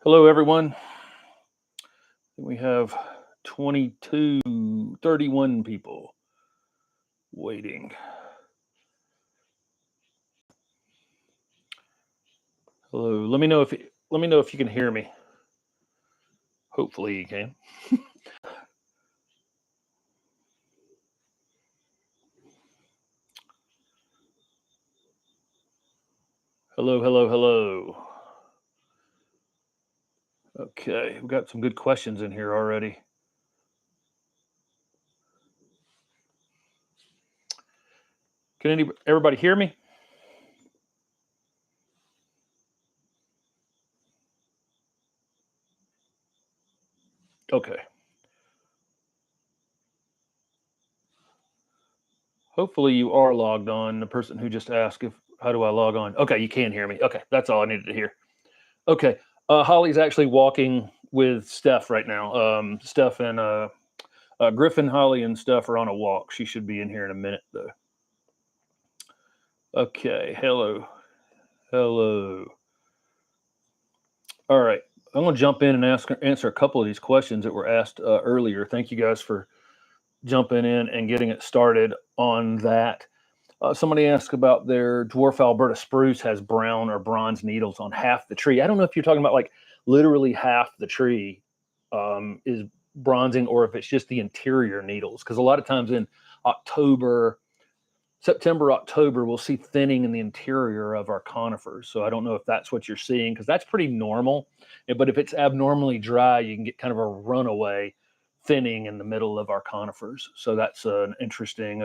Hello, everyone. We have 22, 31 people waiting. Hello. Let me know if you can hear me. Hopefully you can. Hello, hello, hello. Okay, we've got some good questions in here already. Can everybody hear me? Okay. Hopefully you are logged on. The person who just asked how do I log on? Okay, you can hear me. Okay, that's all I needed to hear. Okay. Holly's actually walking with Steph right now. Steph and Griffin, Holly, and Steph are on a walk. She should be in here in a minute, though. Okay. Hello. Hello. All right. I'm going to jump in and answer a couple of these questions that were asked earlier. Thank you guys for jumping in and getting it started on that. Somebody asked about their dwarf Alberta spruce has brown or bronze needles on half the tree. I don't know if you're talking about like literally half the tree is bronzing or if it's just the interior needles. Because a lot of times in September, October, we'll see thinning in the interior of our conifers. So I don't know if that's what you're seeing because that's pretty normal. But if it's abnormally dry, you can get kind of a runaway thinning in the middle of our conifers. So that's an interesting.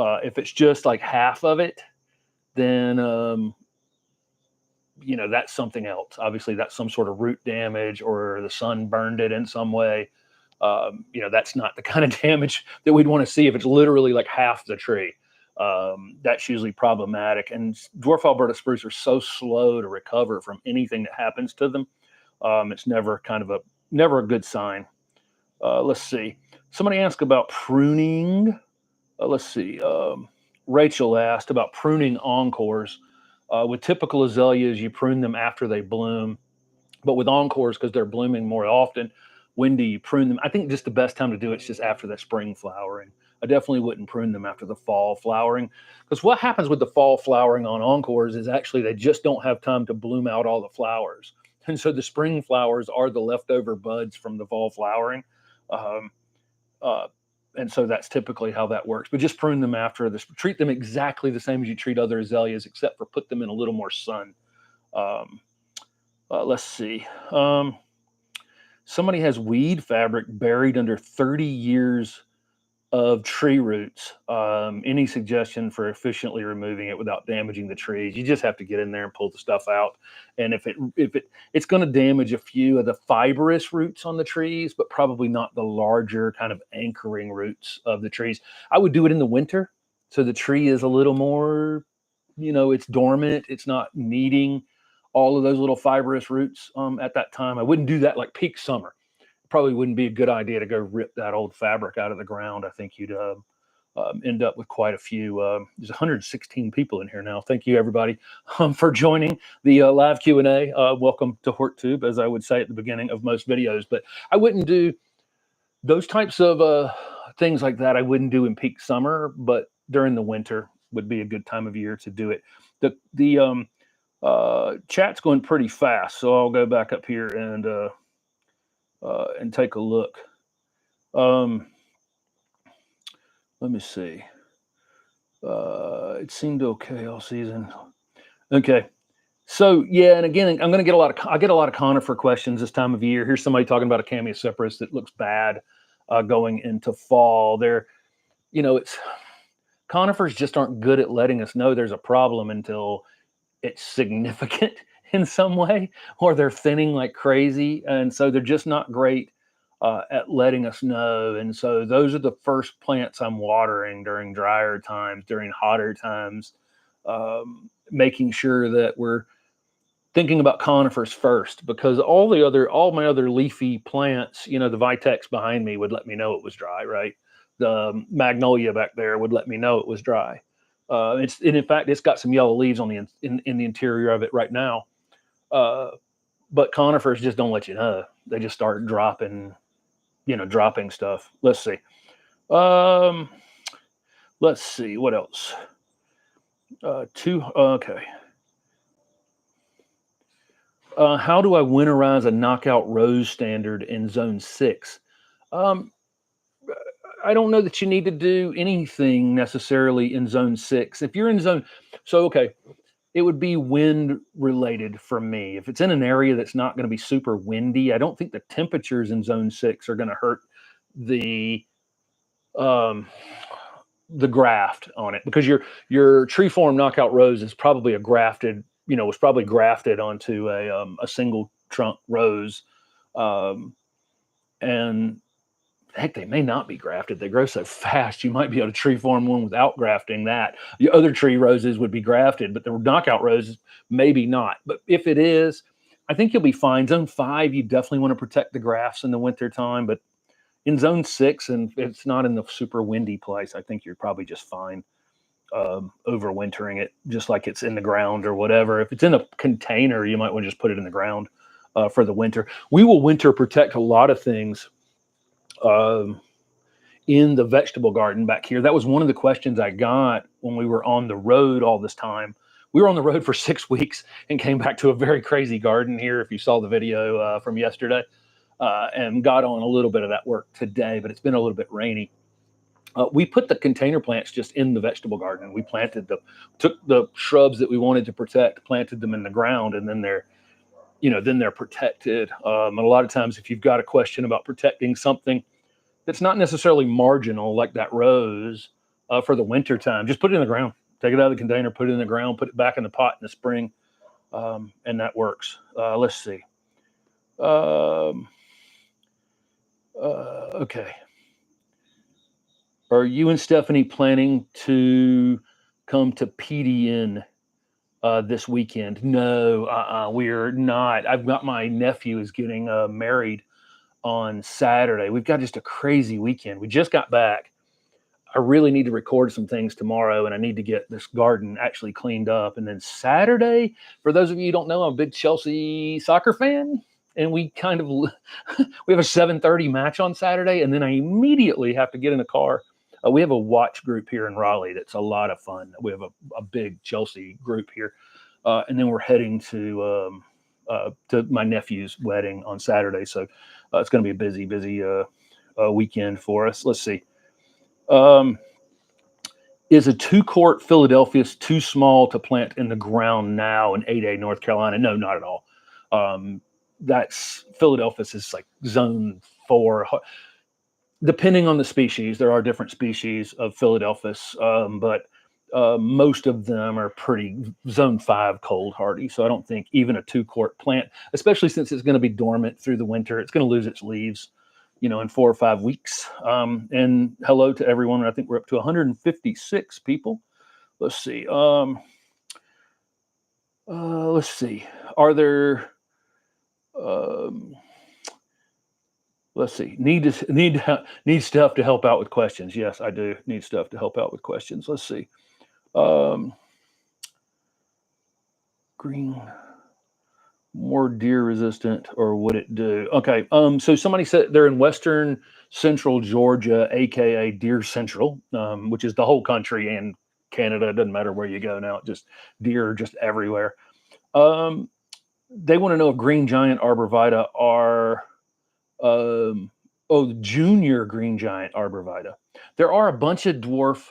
If it's just like half of it, then that's something else. Obviously, that's some sort of root damage or the sun burned it in some way. That's not the kind of damage that we'd want to see if it's literally like half the tree. That's usually problematic. And dwarf Alberta spruce are so slow to recover from anything that happens to them. It's never a good sign. Let's see. Somebody asked about pruning. Let's see. Rachel asked about pruning encores. With typical azaleas, you prune them after they bloom. But with encores, because they're blooming more often, when do you prune them? I think just the best time to do it is just after the spring flowering. I definitely wouldn't prune them after the fall flowering. Because what happens with the fall flowering on encores is actually they just don't have time to bloom out all the flowers. And so the spring flowers are the leftover buds from the fall flowering. Um, and so that's typically how that works. But just prune them after this. Treat them exactly the same as you treat other azaleas, except for put them in a little more sun. Um, let's see. Somebody has weed fabric buried under 30 years of tree roots. Any suggestion for efficiently removing it without damaging the trees? You just have to get in there and pull the stuff out. And if it's going to damage a few of the fibrous roots on the trees, but probably not the larger kind of anchoring roots of the trees. I would do it in the winter, so the tree is a little more, it's dormant. It's not needing all of those little fibrous roots at that time. I wouldn't do that like peak summer. Probably wouldn't be a good idea to go rip that old fabric out of the ground. I think you'd end up with quite a few. There's 116 people in here now. Thank you, everybody, for joining the live Q&A. Welcome to HortTube, as I would say at the beginning of most videos. But I wouldn't do those types of things like that. I wouldn't do in peak summer, but during the winter would be a good time of year to do it. The chat's going pretty fast, so I'll go back up here and take a look. Let me see. It seemed okay all season. Okay. So yeah, and again, I'm going to get I get a lot of conifer questions this time of year. Here's somebody talking about a Chamaecyparis that looks bad going into fall. It's conifers just aren't good at letting us know there's a problem until it's significant in some way, or they're thinning like crazy, and so they're just not great at letting us know. And so those are the first plants I'm watering during drier times, during hotter times, making sure that we're thinking about conifers first, because all my other leafy plants, the vitex behind me would let me know it was dry, right? The magnolia back there would let me know it was dry. In fact, it's got some yellow leaves on in the interior of it right now. but conifers just don't let you know. They just start dropping, dropping stuff. Let's see. Um, let's see what else. Okay. How do I winterize a knockout rose standard in zone 6? Um, I don't know that you need to do anything necessarily in zone 6. If you're in zone, so okay, it would be wind related for me. If it's in an area that's not going to be super windy, I don't think the temperatures in zone 6 are going to hurt the um, the graft on it, because your tree form knockout rose is probably a grafted, was probably grafted onto a single trunk rose, um, and heck, they may not be grafted. They grow so fast. You might be able to tree form one without grafting that. The other tree roses would be grafted, but the knockout roses, maybe not. But if it is, I think you'll be fine. Zone 5, you definitely want to protect the grafts in the winter time. But in zone 6, and it's not in the super windy place, I think you're probably just fine overwintering it, just like it's in the ground or whatever. If it's in a container, you might want to just put it in the ground for the winter. We will winter protect a lot of things in the vegetable garden back here. That was one of the questions I got when we were on the road all this time. We were on the road for 6 weeks and came back to a very crazy garden here, if you saw the video from yesterday, and got on a little bit of that work today, but it's been a little bit rainy. We put the container plants just in the vegetable garden. We took the shrubs that we wanted to protect, planted them in the ground, and then they're protected. And a lot of times, if you've got a question about protecting something that's not necessarily marginal, like that rose, for the winter time, just put it in the ground. Take it out of the container, put it in the ground, put it back in the pot in the spring, and that works. Let's see. Okay. Are you and Stephanie planning to come to PDN this weekend? No, we're not. I've got my nephew is getting married on Saturday. We've got just a crazy weekend. We just got back. I really need to record some things tomorrow, and I need to get this garden actually cleaned up. And then Saturday, for those of you who don't know, I'm a big Chelsea soccer fan, and we kind of we have a 7:30 match on Saturday, and then I immediately have to get in a car. We have a watch group here in Raleigh that's a lot of fun. We have a big Chelsea group here, and then we're heading to my nephew's wedding on Saturday. So it's going to be a busy weekend for us. Let's see. Is a 2-quart Philadelphus too small to plant in the ground now in 8A, North Carolina? No, not at all. That's Philadelphus is like zone 4. Depending on the species, there are different species of Philadelphus, but most of them are pretty zone 5 cold hardy. So I don't think even a 2-quart plant, especially since it's going to be dormant through the winter, it's going to lose its leaves, in 4 or 5 weeks. And hello to everyone. I think we're up to 156 people. Let's see. Let's see. Are there? Let's see. Need stuff to help out with questions. Yes, I do need stuff to help out with questions. Let's see. Green, more deer resistant, or would it do? Okay. So somebody said they're in western central Georgia, aka Deer Central, which is the whole country and Canada. It doesn't matter where you go now. Just deer are just everywhere. They want to know if green giant arborvitae are the junior green giant arborvitae. There are a bunch of dwarf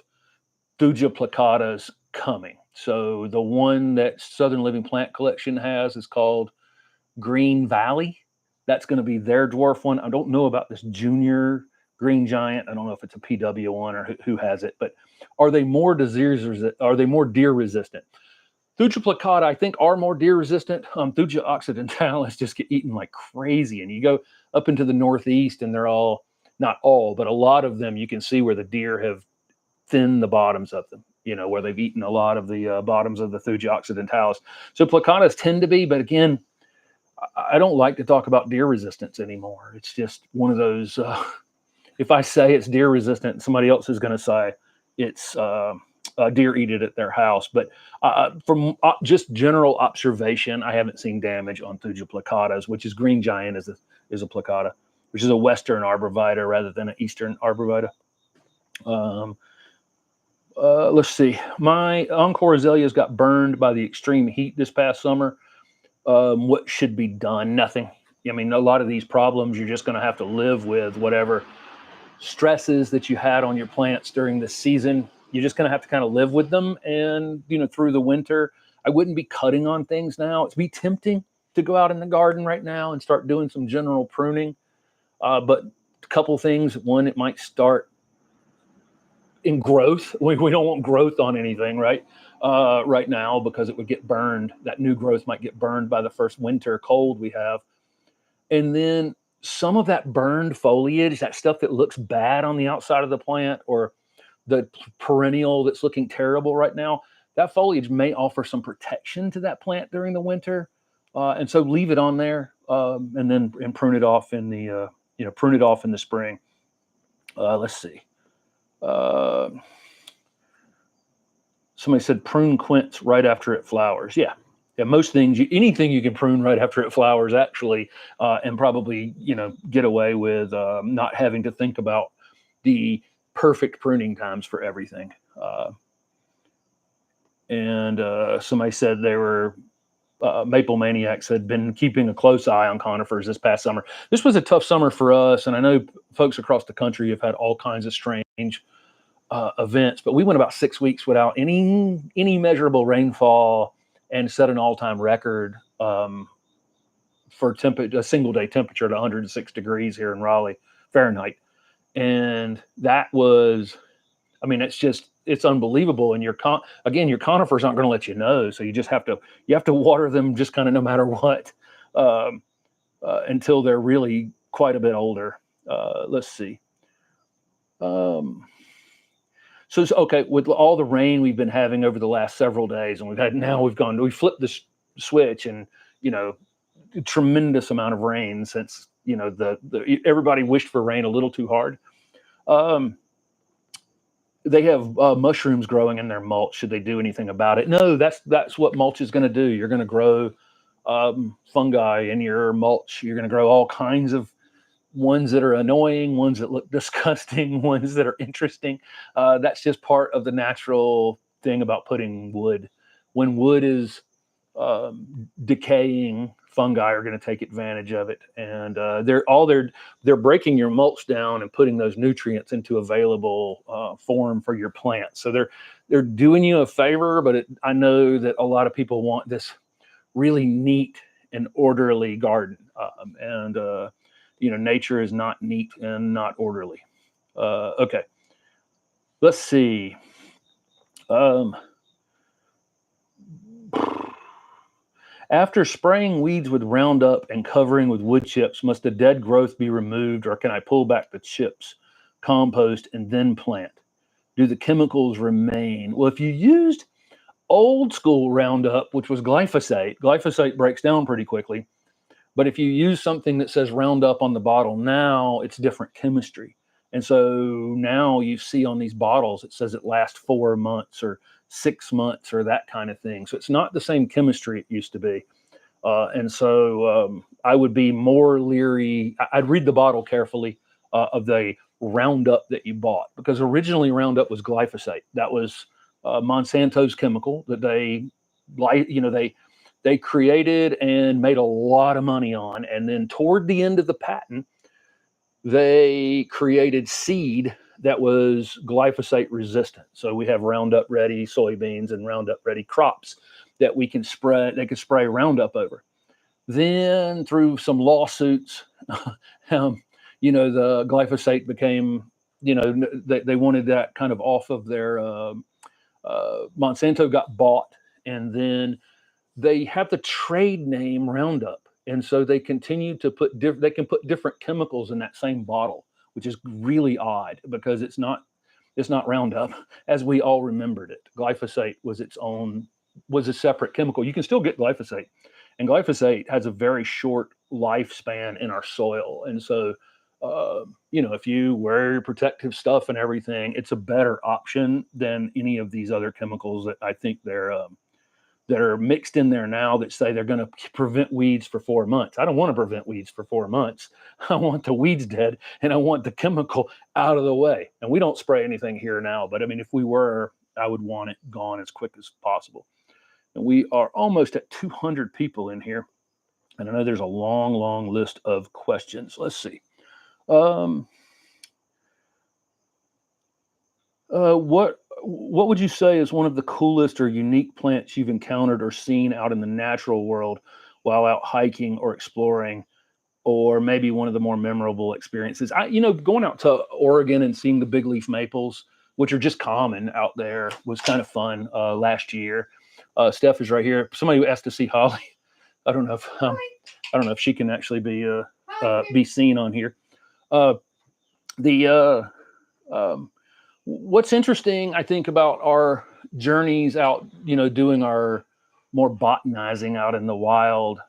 Thuja plicatas coming. So the one that Southern Living Plant Collection has is called Green Valley. That's going to be their dwarf one. I don't know about this junior green giant. I don't know if it's a PW one or who has it, but are they more deer resistant? Thuja plicata, I think, are more deer resistant. Thuja occidentalis just get eaten like crazy. And you go up into the Northeast and they're all, not all, but a lot of them, you can see where the deer have thinned the bottoms of them, where they've eaten a lot of the bottoms of the Thuja occidentalis. So plicatas tend to be, but again, I don't like to talk about deer resistance anymore. It's just one of those, if I say it's deer resistant, somebody else is going to say it's deer eat it at their house. But from just general observation, I haven't seen damage on Thuja plicatas, which is green giant is a plicata, which is a western arborvitae rather than an eastern arborvitae. Let's see. My Encore azaleas got burned by the extreme heat this past summer. What should be done? Nothing. I mean, a lot of these problems you're just going to have to live with. Whatever stresses that you had on your plants during the season, you're just going to have to kind of live with them. And through the winter, I wouldn't be cutting on things now. It'd be tempting to go out in the garden right now and start doing some general pruning. But a couple things. One, it might start in growth. We don't want growth on anything, right? Right now, because it would get burned. That new growth might get burned by the first winter cold we have. And then some of that burned foliage, that stuff that looks bad on the outside of the plant, or the perennial that's looking terrible right now, that foliage may offer some protection to that plant during the winter. And so leave it on there, and prune it off in the prune it off in the spring. Let's see. Somebody said prune quince right after it flowers. Yeah, most things, anything you can prune right after it flowers, actually, and probably get away with not having to think about the perfect pruning times for everything. And somebody said they were Maple Maniacs had been keeping a close eye on conifers this past summer. This was a tough summer for us, and I know folks across the country have had all kinds of strange events, but we went about 6 weeks without any measurable rainfall and set an all-time record for a single day temperature at 106 degrees here in Raleigh, Fahrenheit. And that was, I mean, it's unbelievable. And your conifers aren't going to let you know. So you just have to water them just kind of no matter what, until they're really quite a bit older. Let's see. So okay, with all the rain we've been having over the last several days, and we flipped the switch, and a tremendous amount of rain since everybody wished for rain a little too hard. They have mushrooms growing in their mulch. Should they do anything about it? No, that's what mulch is going to do. You're going to grow fungi in your mulch. You're going to grow all kinds of ones that are annoying, ones that look disgusting, ones that are interesting. That's just part of the natural thing about putting wood. When wood is decaying, fungi are going to take advantage of it, and they're breaking your mulch down and putting those nutrients into available form for your plants. So they're doing you a favor, but I know that a lot of people want this really neat and orderly garden, and nature is not neat and not orderly. Okay, let's see. After spraying weeds with Roundup and covering with wood chips, must the dead growth be removed, or can I pull back the chips, compost, and then plant? Do the chemicals remain? Well, if you used old school Roundup, which was glyphosate breaks down pretty quickly. But if you use something that says Roundup on the bottle now, it's different chemistry. And so now you see on these bottles, it says it lasts 4 months or 6 months or that kind of thing. So it's not the same chemistry it used to be. And so I would be more leery. I'd read the bottle carefully of the Roundup that you bought, because originally Roundup was glyphosate. That was Monsanto's chemical that they created and made a lot of money on. And then toward the end of the patent, they created seed that was glyphosate resistant. So we have Roundup Ready soybeans and Roundup Ready crops that we can spray. They could spray Roundup over. Then through some lawsuits, the glyphosate became, they wanted that kind of off of their, Monsanto got bought, and then they have the trade name Roundup. And so they continue to they can put different chemicals in that same bottle, which is really odd, because it's not Roundup as we all remembered it. Glyphosate was a separate chemical. You can still get glyphosate, and glyphosate has a very short lifespan in our soil. And so If you wear your protective stuff and everything, it's a better option than any of these other chemicals that I think that are mixed in there now that say they're going to prevent weeds for 4 months. I don't want to prevent weeds for 4 months. I want the weeds dead and I want the chemical out of the way. And we don't spray anything here now, but I mean, if we were, I would want it gone as quick as possible. And we are almost at 200 people in here. And I know there's a long, long list of questions. Let's see. What would you say is one of the coolest or unique plants you've encountered or seen out in the natural world while out hiking or exploring, or maybe one of the more memorable experiences? Going out to Oregon and seeing the big leaf maples, which are just common out there, was kind of fun last year. Steph is right here. Somebody asked to see Holly. I don't know if she can actually be seen on here. What's interesting, I think, about our journeys out, doing our more botanizing out in the wild,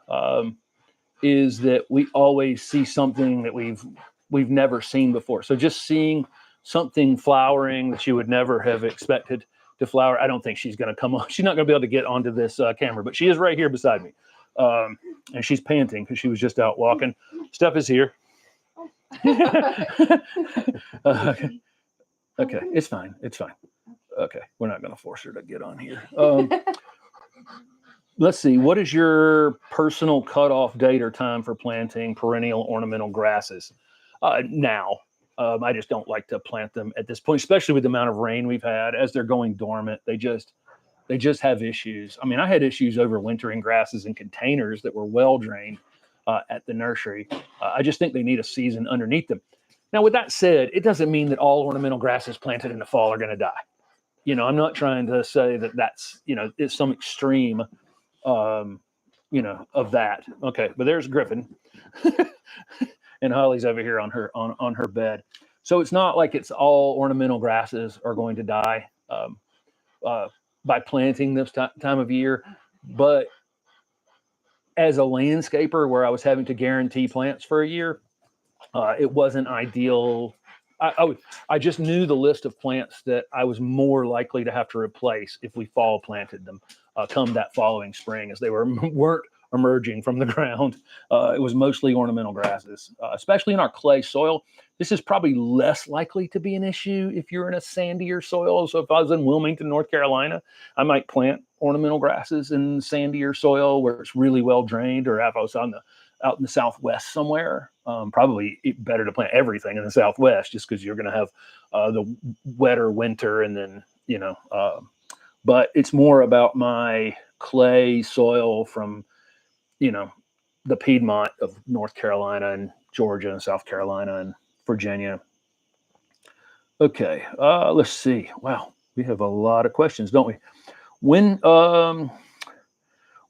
is that we always see something that we've never seen before. So just seeing something flowering that you would never have expected to flower. I don't think she's going to come on. She's not going to be able to get onto this camera, but she is right here beside me. And she's panting because she was just out walking. Steph is here. Okay, it's fine. Okay, we're not going to force her to get on here. Let's see. What is your personal cutoff date or time for planting perennial ornamental grasses? Now, I just don't like to plant them at this point, especially with the amount of rain we've had. As they're going dormant, they just have issues. I mean, I had issues overwintering grasses in containers that were well drained at the nursery. I just think they need a season underneath them. Now, with that said, it doesn't mean that all ornamental grasses planted in the fall are going to die. I'm not trying to say that that's, it's some extreme, of that. Okay, but there's Griffin, and Holly's over here on her bed. So it's not like it's all ornamental grasses are going to die by planting this time of year. But as a landscaper, where I was having to guarantee plants for a year, it wasn't ideal. I just knew the list of plants that I was more likely to have to replace if we fall planted them come that following spring, as they weren't emerging from the ground. It was mostly ornamental grasses, especially in our clay soil. This is probably less likely to be an issue if you're in a sandier soil. So if I was in Wilmington, North Carolina, I might plant ornamental grasses in sandier soil where it's really well drained, or if I was out in the Southwest somewhere. Probably better to plant everything in the Southwest, just because you're going to have the wetter winter, and then but it's more about my clay soil from the Piedmont of North Carolina and Georgia and South Carolina and Virginia. Okay, let's see. Wow, we have a lot of questions, don't we?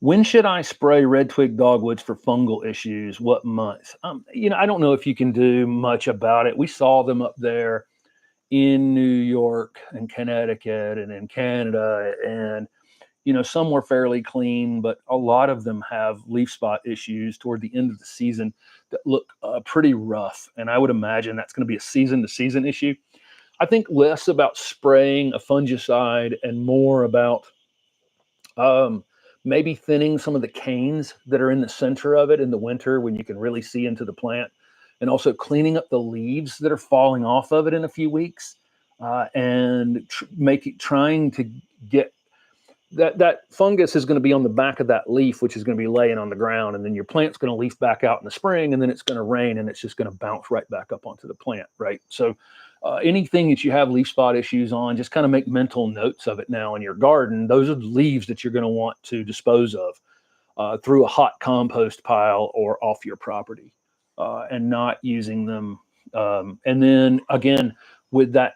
When should I spray red twig dogwoods for fungal issues? What month? I don't know if you can do much about it. We saw them up there in New York and Connecticut and in Canada, and some were fairly clean, but a lot of them have leaf spot issues toward the end of the season that look pretty rough. And I would imagine that's going to be a season-to-season issue. I think less about spraying a fungicide and more about maybe thinning some of the canes that are in the center of it in the winter when you can really see into the plant, and also cleaning up the leaves that are falling off of it in a few weeks, and trying to get that fungus is going to be on the back of that leaf, which is going to be laying on the ground, and then your plant's going to leaf back out in the spring, and then it's going to rain, and it's just going to bounce right back up onto the plant, right? So anything that you have leaf spot issues on, just kind of make mental notes of it now in your garden. Those are the leaves that you're going to want to dispose of through a hot compost pile or off your property, and not using them. And then again, with that,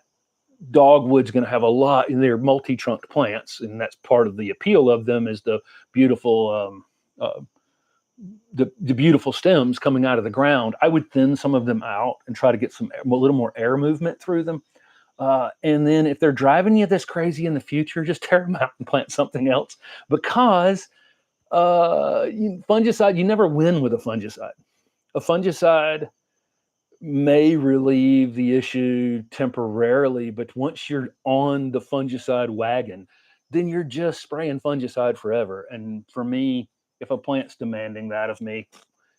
dogwood's going to have a lot, and they're multi-trunked plants, and that's part of the appeal of them, is the beautiful the beautiful stems coming out of the ground. I would thin some of them out and try to get a little more air movement through them. And then if they're driving you this crazy in the future, just tear them out and plant something else, because fungicide, you never win with a fungicide. A fungicide may relieve the issue temporarily, but once you're on the fungicide wagon, then you're just spraying fungicide forever. And for me, if a plant's demanding that of me,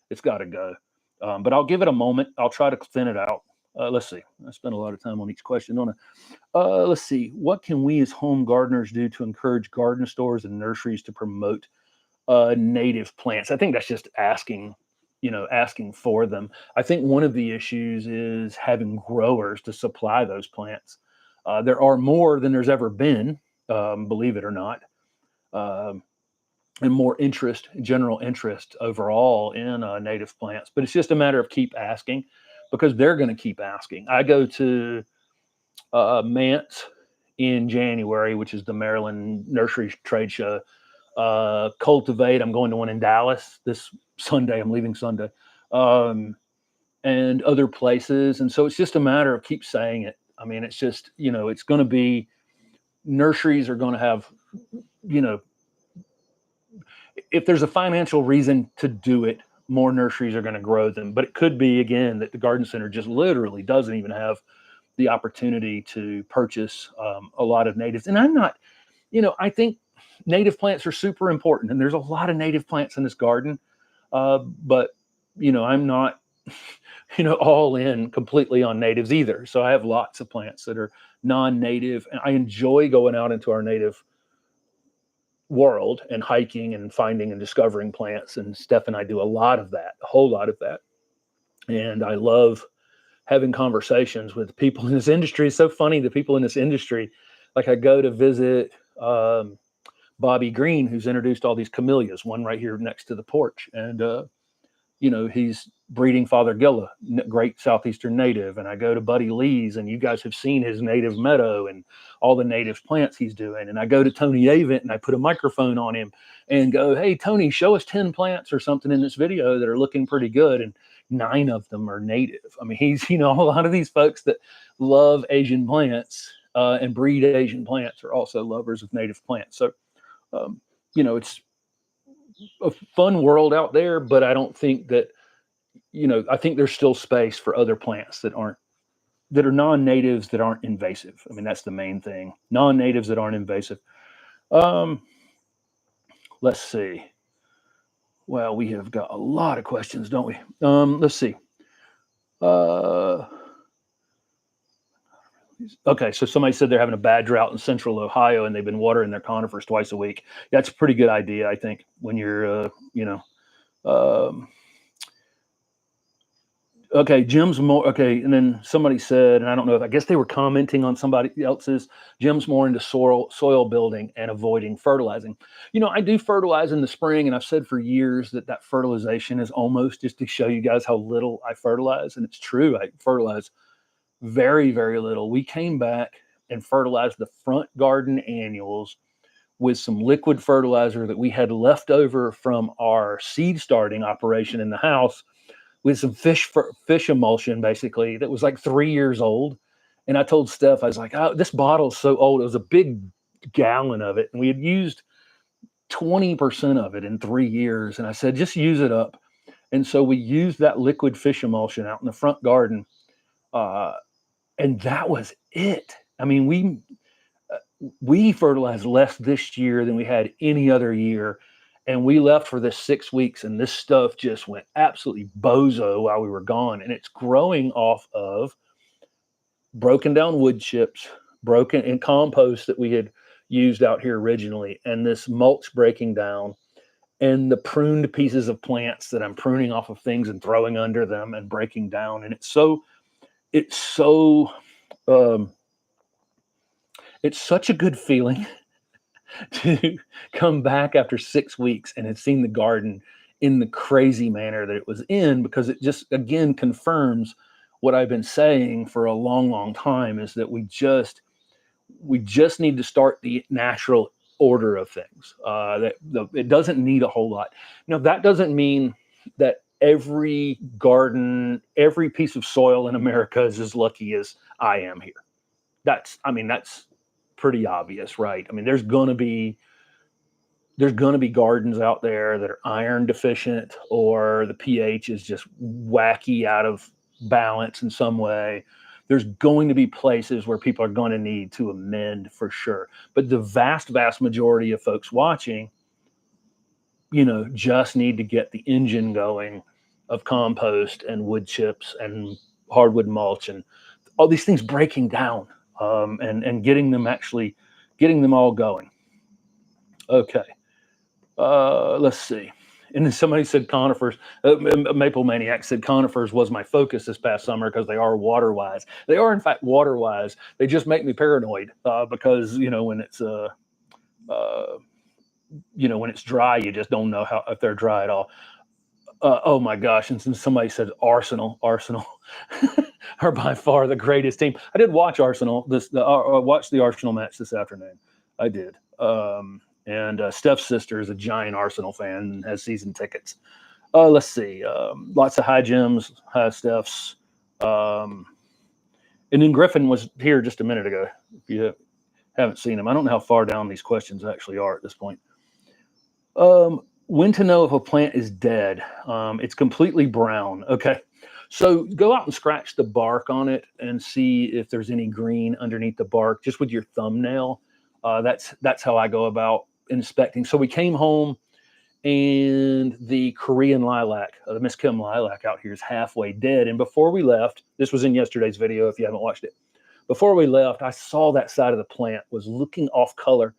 it's got to go. But I'll give it a moment. I'll try to thin it out. Let's see. I spent a lot of time on each question, don't I? Let's see. What can we as home gardeners do to encourage garden stores and nurseries to promote native plants? I think that's just asking, asking for them. I think one of the issues is having growers to supply those plants. There are more than there's ever been, believe it or not, um, and more interest, general interest overall in native plants. But it's just a matter of keep asking because they're going to keep asking. I go to Mance in January, which is the Maryland Nursery Trade Show. Cultivate. I'm going to one in Dallas this Sunday. I'm leaving Sunday, and other places. And so it's just a matter of keep saying it. I mean, it's just, it's going to be, nurseries are going to have, if there's a financial reason to do it, more nurseries are going to grow them. But it could be, again, that the garden center just literally doesn't even have the opportunity to purchase a lot of natives. And I'm not, I think native plants are super important, and there's a lot of native plants in this garden. But I'm not, all in completely on natives either. So I have lots of plants that are non-native, and I enjoy going out into our native world and hiking and finding and discovering plants. And Steph and I do a lot of that, a whole lot of that. And I love having conversations with people in this industry. It's so funny, the people in this industry, like I go to visit Bobby Green, who's introduced all these camellias, one right here next to the porch. And, he's breeding Father Gilla, great Southeastern native. And I go to Buddy Lee's, and you guys have seen his native meadow and all the native plants he's doing. And I go to Tony Avent and I put a microphone on him and go, hey, Tony, show us 10 plants or something in this video that are looking pretty good. And 9 of them are native. I mean, he's, a lot of these folks that love Asian plants and breed Asian plants are also lovers of native plants. So, it's a fun world out there, but I don't think that, I think there's still space for other plants that are non-natives, that aren't invasive. I mean, that's the main thing. Non-natives that aren't invasive. Let's see. Well, we have got a lot of questions, don't we? Let's see. Okay, so somebody said they're having a bad drought in central Ohio and they've been watering their conifers twice a week. That's a pretty good idea, I think, when you're, okay, Jim's more, okay, and then somebody said, and I don't know, I guess they were commenting on somebody else's, Jim's more into soil building and avoiding fertilizing. I do fertilize in the spring, and I've said for years that fertilization is almost just to show you guys how little I fertilize, and it's true, I fertilize very, very little. We came back and fertilized the front garden annuals with some liquid fertilizer that we had left over from our seed starting operation in the house, with some fish emulsion, basically, that was like 3 years old. And I told Steph, I was like, oh, this bottle's so old. It was a big gallon of it, and we had used 20% of it in 3 years. And I said, just use it up. And so we used that liquid fish emulsion out in the front garden. And that was it. I mean, we fertilized less this year than we had any other year. And we left for this 6 weeks, and this stuff just went absolutely bozo while we were gone. And it's growing off of broken down wood chips, broken in compost that we had used out here originally, and this mulch breaking down, and the pruned pieces of plants that I'm pruning off of things and throwing under them and breaking down. And it's such a good feeling to come back after 6 weeks and have seen the garden in the crazy manner that it was in, because it just, again, confirms what I've been saying for a long, long time, is that we just need to start the natural order of things. It doesn't need a whole lot. Now, that doesn't mean that every garden, every piece of soil in America is as lucky as I am here. That's pretty obvious, right? I mean, there's going to be gardens out there that are iron deficient, or the pH is just wacky out of balance in some way. There's going to be places where people are going to need to amend for sure. But the vast, vast majority of folks watching, just need to get the engine going of compost and wood chips and hardwood mulch and all these things breaking down, and getting them all going. Okay. Let's see. And then somebody said conifers. Maple Maniac said conifers was my focus this past summer because they are water wise. They are in fact water wise. They just make me paranoid because when it's dry, you just don't know if they're dry at all. Oh my gosh! And since somebody said Arsenal are by far the greatest team. I did watch Arsenal. I watched the Arsenal match this afternoon. I did. And Steph's sister is a giant Arsenal fan and has season tickets. Let's see. Lots of high Jims, high Steph's. And then Griffin was here just a minute ago. If you haven't seen him, I don't know how far down these questions actually are at this point. When to know if a plant is dead? It's completely brown. Okay. So go out and scratch the bark on it and see if there's any green underneath the bark, just with your thumbnail. That's how I go about inspecting. So we came home and the Korean lilac, the Miss Kim lilac out here is halfway dead. And before we left, this was in yesterday's video if you haven't watched it. Before we left, I saw that side of the plant was looking off color.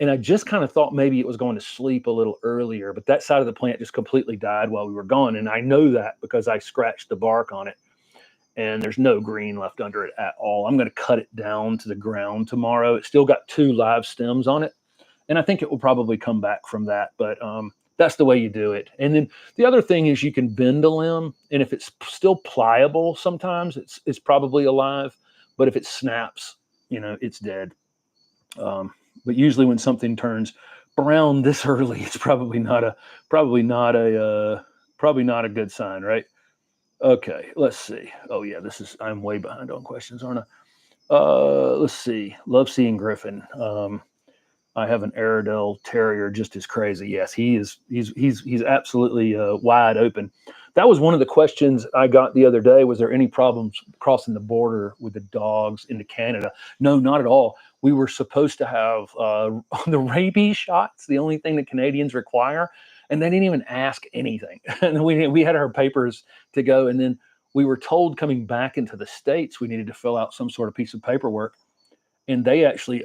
And I just kind of thought maybe it was going to sleep a little earlier, but that side of the plant just completely died while we were gone. And I know that because I scratched the bark on it and there's no green left under it at all. I'm going to cut it down to the ground tomorrow. It's still got 2 live stems on it. And I think it will probably come back from that, but that's the way you do it. And then the other thing is you can bend a limb, and if it's still pliable, sometimes it's probably alive, but if it snaps, it's dead. But usually when something turns brown this early, it's probably not a good sign, right? Okay, let's see. Oh yeah, I'm way behind on questions, aren't I? Let's see. Love seeing Griffin. I have an Airedale Terrier just as crazy. Yes, he's absolutely wide open. That was one of the questions I got the other day. Was there any problems crossing the border with the dogs into Canada? No, not at all. We were supposed to have the rabies shots, the only thing that Canadians require, and they didn't even ask anything. And we had our papers to go, and then we were told coming back into the States we needed to fill out some sort of piece of paperwork, and they actually,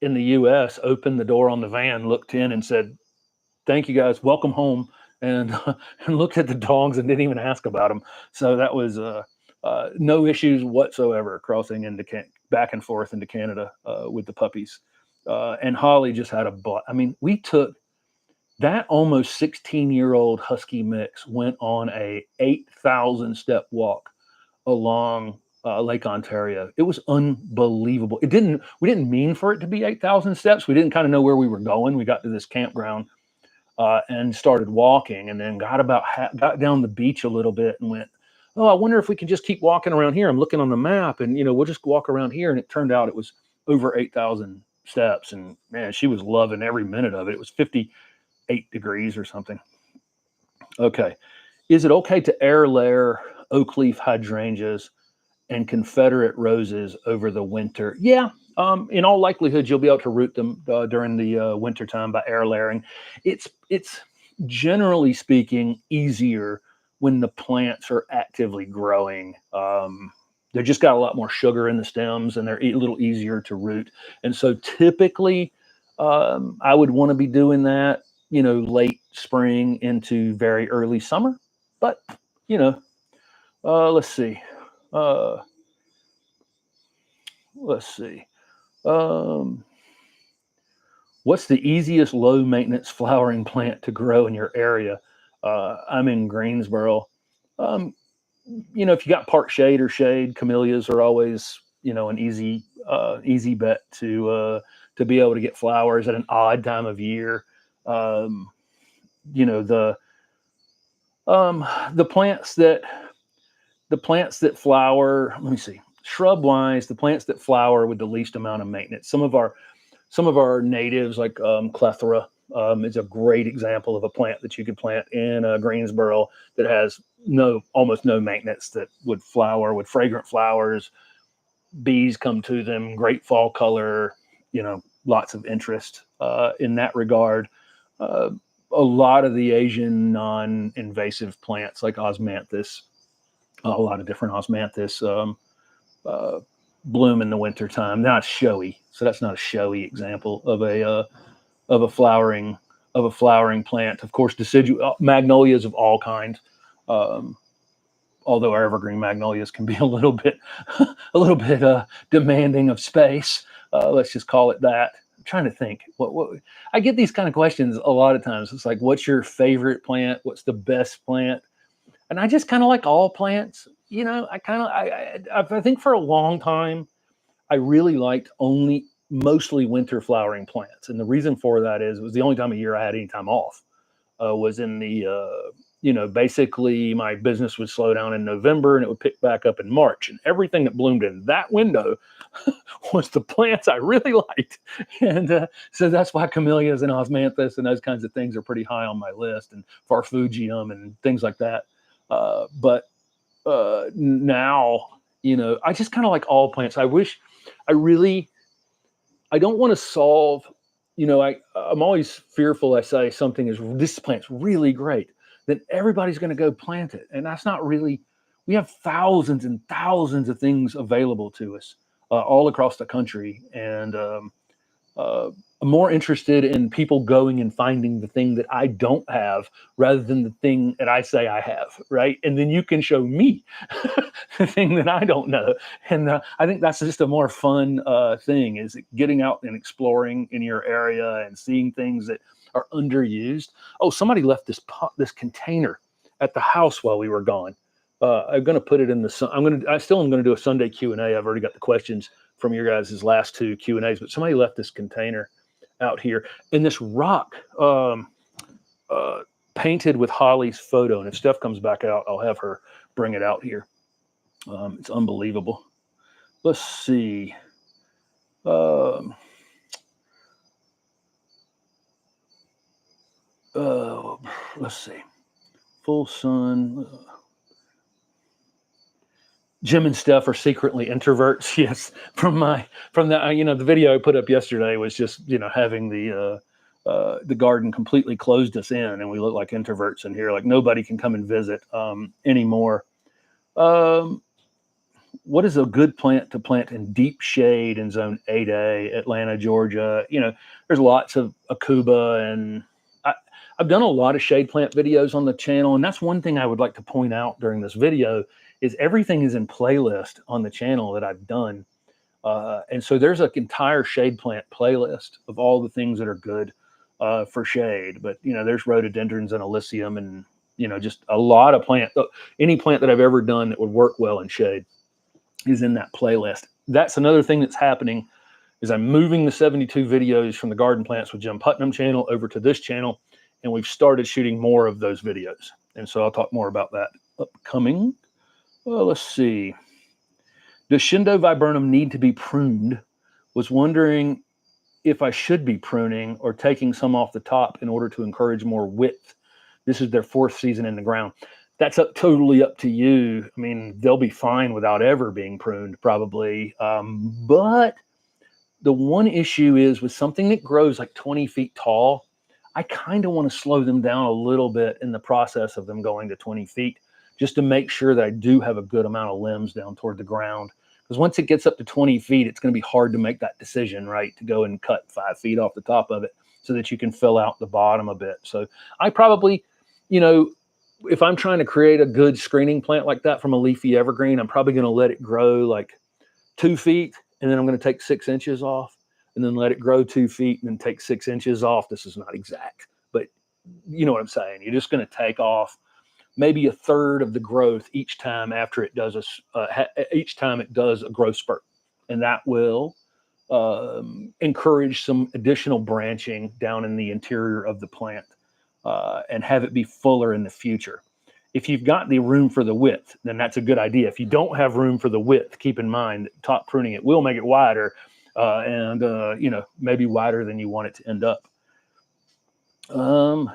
in the U.S., opened the door on the van, looked in, and said, "Thank you guys, welcome home," and looked at the dogs and didn't even ask about them. So that was no issues whatsoever crossing into back and forth into Canada with the puppies. And Holly just had a butt. I mean, we took that almost 16-year-old husky mix went on a 8,000 step walk along Lake Ontario. It was unbelievable. We didn't mean for it to be 8,000 steps. We didn't kind of know where we were going. We got to this campground and started walking, and then got down the beach a little bit and went, "Oh, I wonder if we can just keep walking around here." I'm looking on the map, and we'll just walk around here. And it turned out it was over 8,000 steps, and man, she was loving every minute of it. It was 58 degrees or something. Okay, is it okay to air layer oak leaf hydrangeas and Confederate roses over the winter? Yeah. In all likelihood, you'll be able to root them during the winter time by air layering. It's generally speaking easier when the plants are actively growing. They've just got a lot more sugar in the stems, and they're a little easier to root. And so typically, I would want to be doing that, late spring into very early summer. But let's see. Let's see. What's the easiest low maintenance flowering plant to grow in your area? I'm in Greensboro. If you got park shade or shade, camellias are always, an easy bet to be able to get flowers at an odd time of year. The plants that flower, let me see, shrub wise, the plants that flower with the least amount of maintenance. Some of our natives like clethra is a great example of a plant that you could plant in Greensboro that has almost no maintenance, that would flower with fragrant flowers. Bees come to them, great fall color, lots of interest in that regard. A lot of the Asian non-invasive plants like osmanthus, a lot of different osmanthus bloom in the wintertime. Not showy, so that's not a showy example of a flowering plant. Of course, deciduous magnolias of all kinds. Although our evergreen magnolias can be a little bit demanding of space. Let's just call it that. I'm trying to think. What I get these kind of questions a lot of times. It's like, what's your favorite plant? What's the best plant? And I just kind of like all plants. I think for a long time, I really liked mostly winter flowering plants. And the reason for that is it was the only time of year I had any time off. Was in the basically my business would slow down in November and it would pick back up in March, and everything that bloomed in that window was the plants I really liked. And so that's why camellias and osmanthus and those kinds of things are pretty high on my list, and farfugium and things like that. But now, I just kind of like all plants. I don't want to solve, I'm always fearful. I say this plant's really great, then everybody's going to go plant it. And that's not really, we have thousands and thousands of things available to us all across the country. And I'm more interested in people going and finding the thing that I don't have rather than the thing that I say I have, right? And then you can show me the thing that I don't know. And I think that's just a more fun thing, is getting out and exploring in your area and seeing things that are underused. Oh, somebody left this container at the house while we were gone. I'm going to put it in the sun. I still am going to do a Sunday Q&A. I've already got the questions from your guys' last two Q&As, but somebody left this container out here, and this rock painted with Holly's photo. And if Steph comes back out, I'll have her bring it out here. It's unbelievable. Let's see. Let's see. Full sun. Jim and Steph are secretly introverts. Yes, from the video I put up yesterday was just having the garden completely closed us in, and we look like introverts in here. Like nobody can come and visit anymore. What is a good plant to plant in deep shade in Zone 8A, Atlanta, Georgia? There's lots of Akuba, and I've done a lot of shade plant videos on the channel, and that's one thing I would like to point out during this video is everything is in playlist on the channel that I've done. And so there's an entire shade plant playlist of all the things that are good for shade. But, there's rhododendrons and alyssium and, just a lot of plant. Any plant that I've ever done that would work well in shade is in that playlist. That's another thing that's happening is I'm moving the 72 videos from the Garden Plants with Jim Putnam channel over to this channel. And we've started shooting more of those videos. And so I'll talk more about that upcoming. Well, let's see. Does Shindo viburnum need to be pruned? Was wondering if I should be pruning or taking some off the top in order to encourage more width. This is their 4th season in the ground. That's totally up to you. I mean, they'll be fine without ever being pruned, probably. But the one issue is with something that grows like 20 feet tall, I kind of want to slow them down a little bit in the process of them going to 20 feet. Just to make sure that I do have a good amount of limbs down toward the ground. Because once it gets up to 20 feet, it's going to be hard to make that decision, right? To go and cut 5 feet off the top of it so that you can fill out the bottom a bit. So I probably, if I'm trying to create a good screening plant like that from a leafy evergreen, I'm probably going to let it grow like 2 feet. And then I'm going to take 6 inches off and then let it grow 2 feet and then take 6 inches off. This is not exact, but you know what I'm saying? You're just going to take off maybe a third of the growth each time after it does each time it does a growth spurt, and that will encourage some additional branching down in the interior of the plant and have it be fuller in the future. If you've got the room for the width, then that's a good idea. If you don't have room for the width, keep in mind that top pruning it will make it wider and maybe wider than you want it to end up. Um,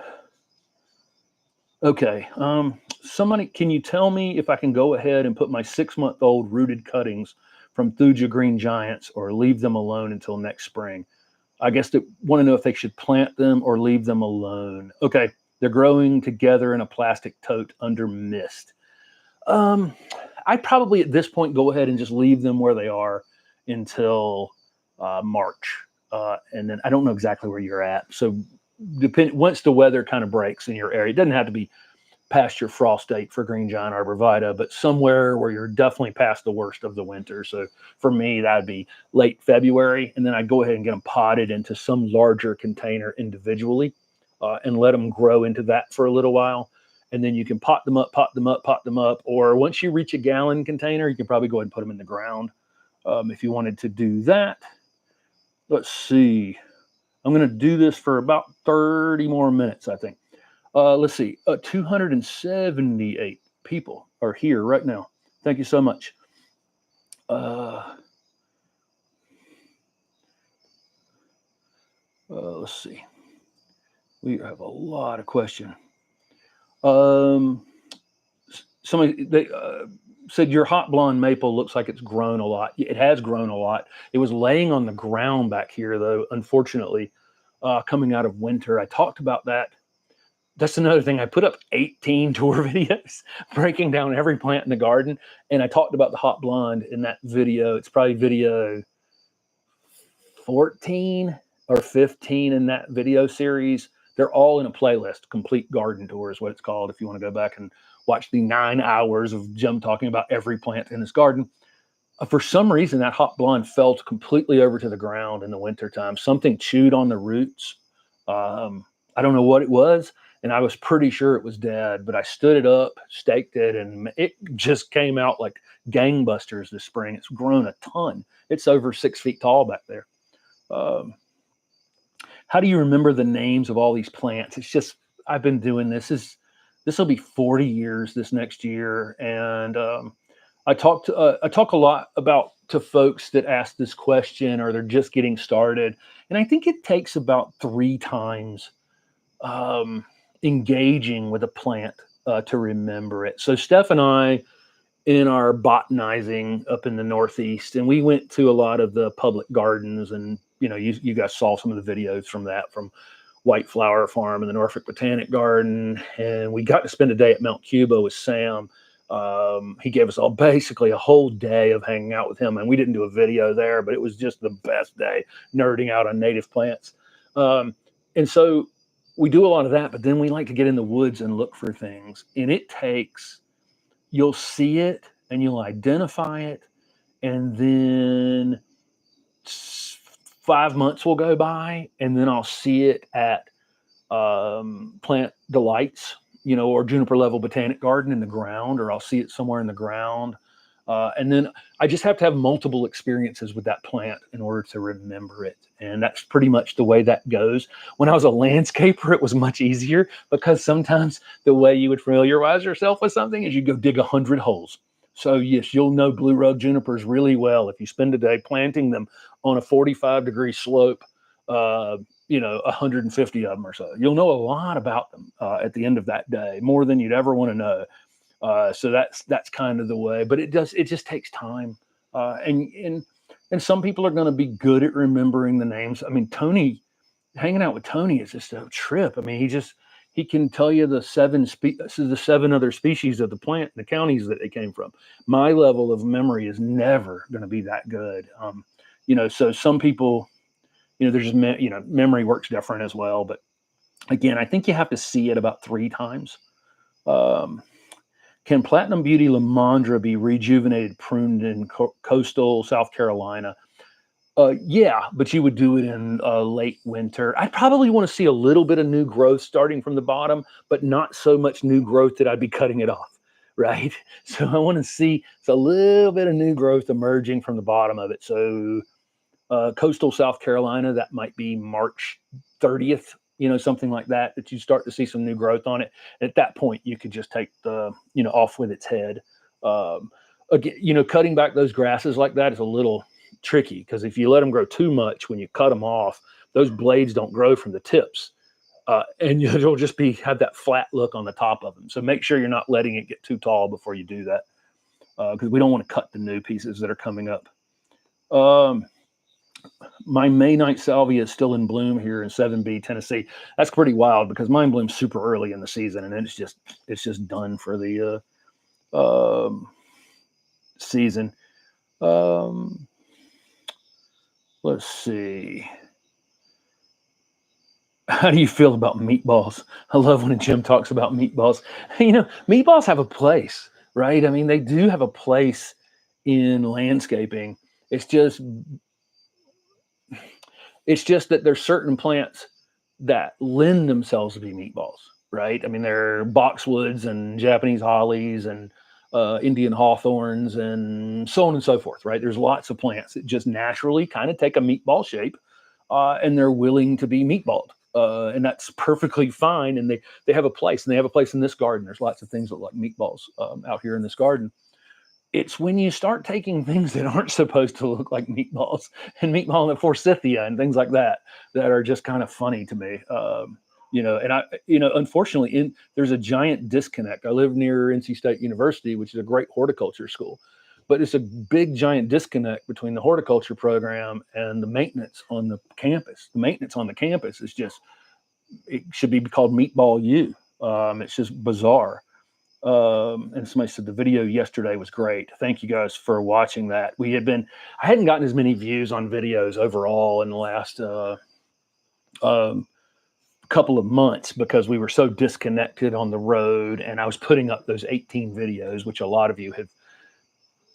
okay. Somebody, can you tell me if I can go ahead and put my 6-month-old rooted cuttings from Thuja Green Giants or leave them alone until next spring? I guess they want to know if they should plant them or leave them alone. Okay. They're growing together in a plastic tote under mist. Um, I'd probably at this point go ahead and just leave them where they are until March. And then I don't know exactly where you're at. So once the weather kind of breaks in your area, it doesn't have to be past your frost date for green giant arborvitae, but somewhere where you're definitely past the worst of the winter. So for me, that'd be late February. And then I'd go ahead and get them potted into some larger container individually and let them grow into that for a little while. And then you can pot them up, pot them up, pot them up. Or once you reach a gallon container, you can probably go ahead and put them in the ground if you wanted to do that. Let's see. I'm going to do this for about 30 more minutes, I think. Let's see. 278 people are here right now. Thank you so much. Let's see. We have a lot of questions. Somebody said your hot blonde maple looks like it's grown a lot. It has grown a lot. It was laying on the ground back here, though, unfortunately, coming out of winter. I talked about that. That's another thing. I put up 18 tour videos breaking down every plant in the garden. And I talked about the hot blonde in that video. It's probably video 14 or 15 in that video series. They're all in a playlist. Complete Garden Tour is what it's called. If you want to go back and watch the 9 hours of Jim talking about every plant in his garden. For some reason, that hot blonde fell completely over to the ground in the wintertime. Something chewed on the roots. I don't know what it was. And I was pretty sure it was dead, but I stood it up, staked it, and it just came out like gangbusters this spring. It's grown a ton. It's over 6 feet tall back there. How do you remember the names of all these plants? It's just, I've been doing this. This will be 40 years this next year. And I talk a lot about to folks that ask this question or they're just getting started. And I think it takes about 3 times engaging with a plant to remember it. So Steph and I, in our botanizing up in the Northeast, and we went to a lot of the public gardens, and you guys saw some of the videos from that, from White Flower Farm and the Norfolk Botanic Garden, and we got to spend a day at Mount Cuba with Sam. He gave us all basically a whole day of hanging out with him, and we didn't do a video there, but it was just the best day nerding out on native plants. And so we do a lot of that, but then we like to get in the woods and look for things. And it takes, you'll see it and you'll identify it. And then 5 months will go by and then I'll see it at Plant Delights, or Juniper Level Botanic Garden in the ground, or I'll see it somewhere in the ground. And then I just have to have multiple experiences with that plant in order to remember it. And that's pretty much the way that goes. When I was a landscaper, it was much easier because sometimes the way you would familiarize yourself with something is you go dig 100 holes. So yes, you'll know blue rug junipers really well if you spend a day planting them on a 45-degree slope, 150 of them or so. You'll know a lot about them at the end of that day, more than you'd ever want to know. So that's kind of the way, but it just takes time. And some people are going to be good at remembering the names. I mean, hanging out with Tony is just a trip. I mean, he can tell you the 7 other species of the plant and the counties that they came from. My level of memory is never going to be that good. So some people, there's memory works different as well. But again, I think you have to see it about 3 times. Can Platinum Beauty Lamandra be rejuvenated, pruned in coastal South Carolina? Yeah, but you would do it in late winter. I'd probably want to see a little bit of new growth starting from the bottom, but not so much new growth that I'd be cutting it off, right? So I want to see a little bit of new growth emerging from the bottom of it. So coastal South Carolina, that might be March 30th. Something like that you start to see some new growth on it. At that point, you could just take the, off with its head. Again, cutting back those grasses like that is a little tricky because if you let them grow too much, when you cut them off, those blades don't grow from the tips. and it'll just have that flat look on the top of them. So make sure you're not letting it get too tall before you do that, because we don't want to cut the new pieces that are coming up. My May night salvia is still in bloom here in 7B, Tennessee. That's pretty wild because mine blooms super early in the season, and it's just done for the season. Let's see. How do you feel about meatballs? I love when Jim talks about meatballs. Meatballs have a place, right? I mean, they do have a place in landscaping. It's just that there's certain plants that lend themselves to be meatballs, right? I mean, there are boxwoods and Japanese hollies and Indian hawthorns and so on and so forth, right? There's lots of plants that just naturally kind of take a meatball shape, and they're willing to be meatballed. And that's perfectly fine. And they have a place, and they have a place in this garden. There's lots of things that look like meatballs out here in this garden. It's when you start taking things that aren't supposed to look like meatballs and meatball and forsythia and things like that are just kind of funny to me. Unfortunately, there's a giant disconnect. I live near NC State University, which is a great horticulture school, but it's a big giant disconnect between the horticulture program and the maintenance on the campus. The maintenance on the campus is it should be called Meatball U. It's just bizarre. And somebody said the video yesterday was great. Thank you guys for watching that. I hadn't gotten as many views on videos overall in the last couple of months because we were so disconnected on the road, and I was putting up those 18 videos, which a lot of you have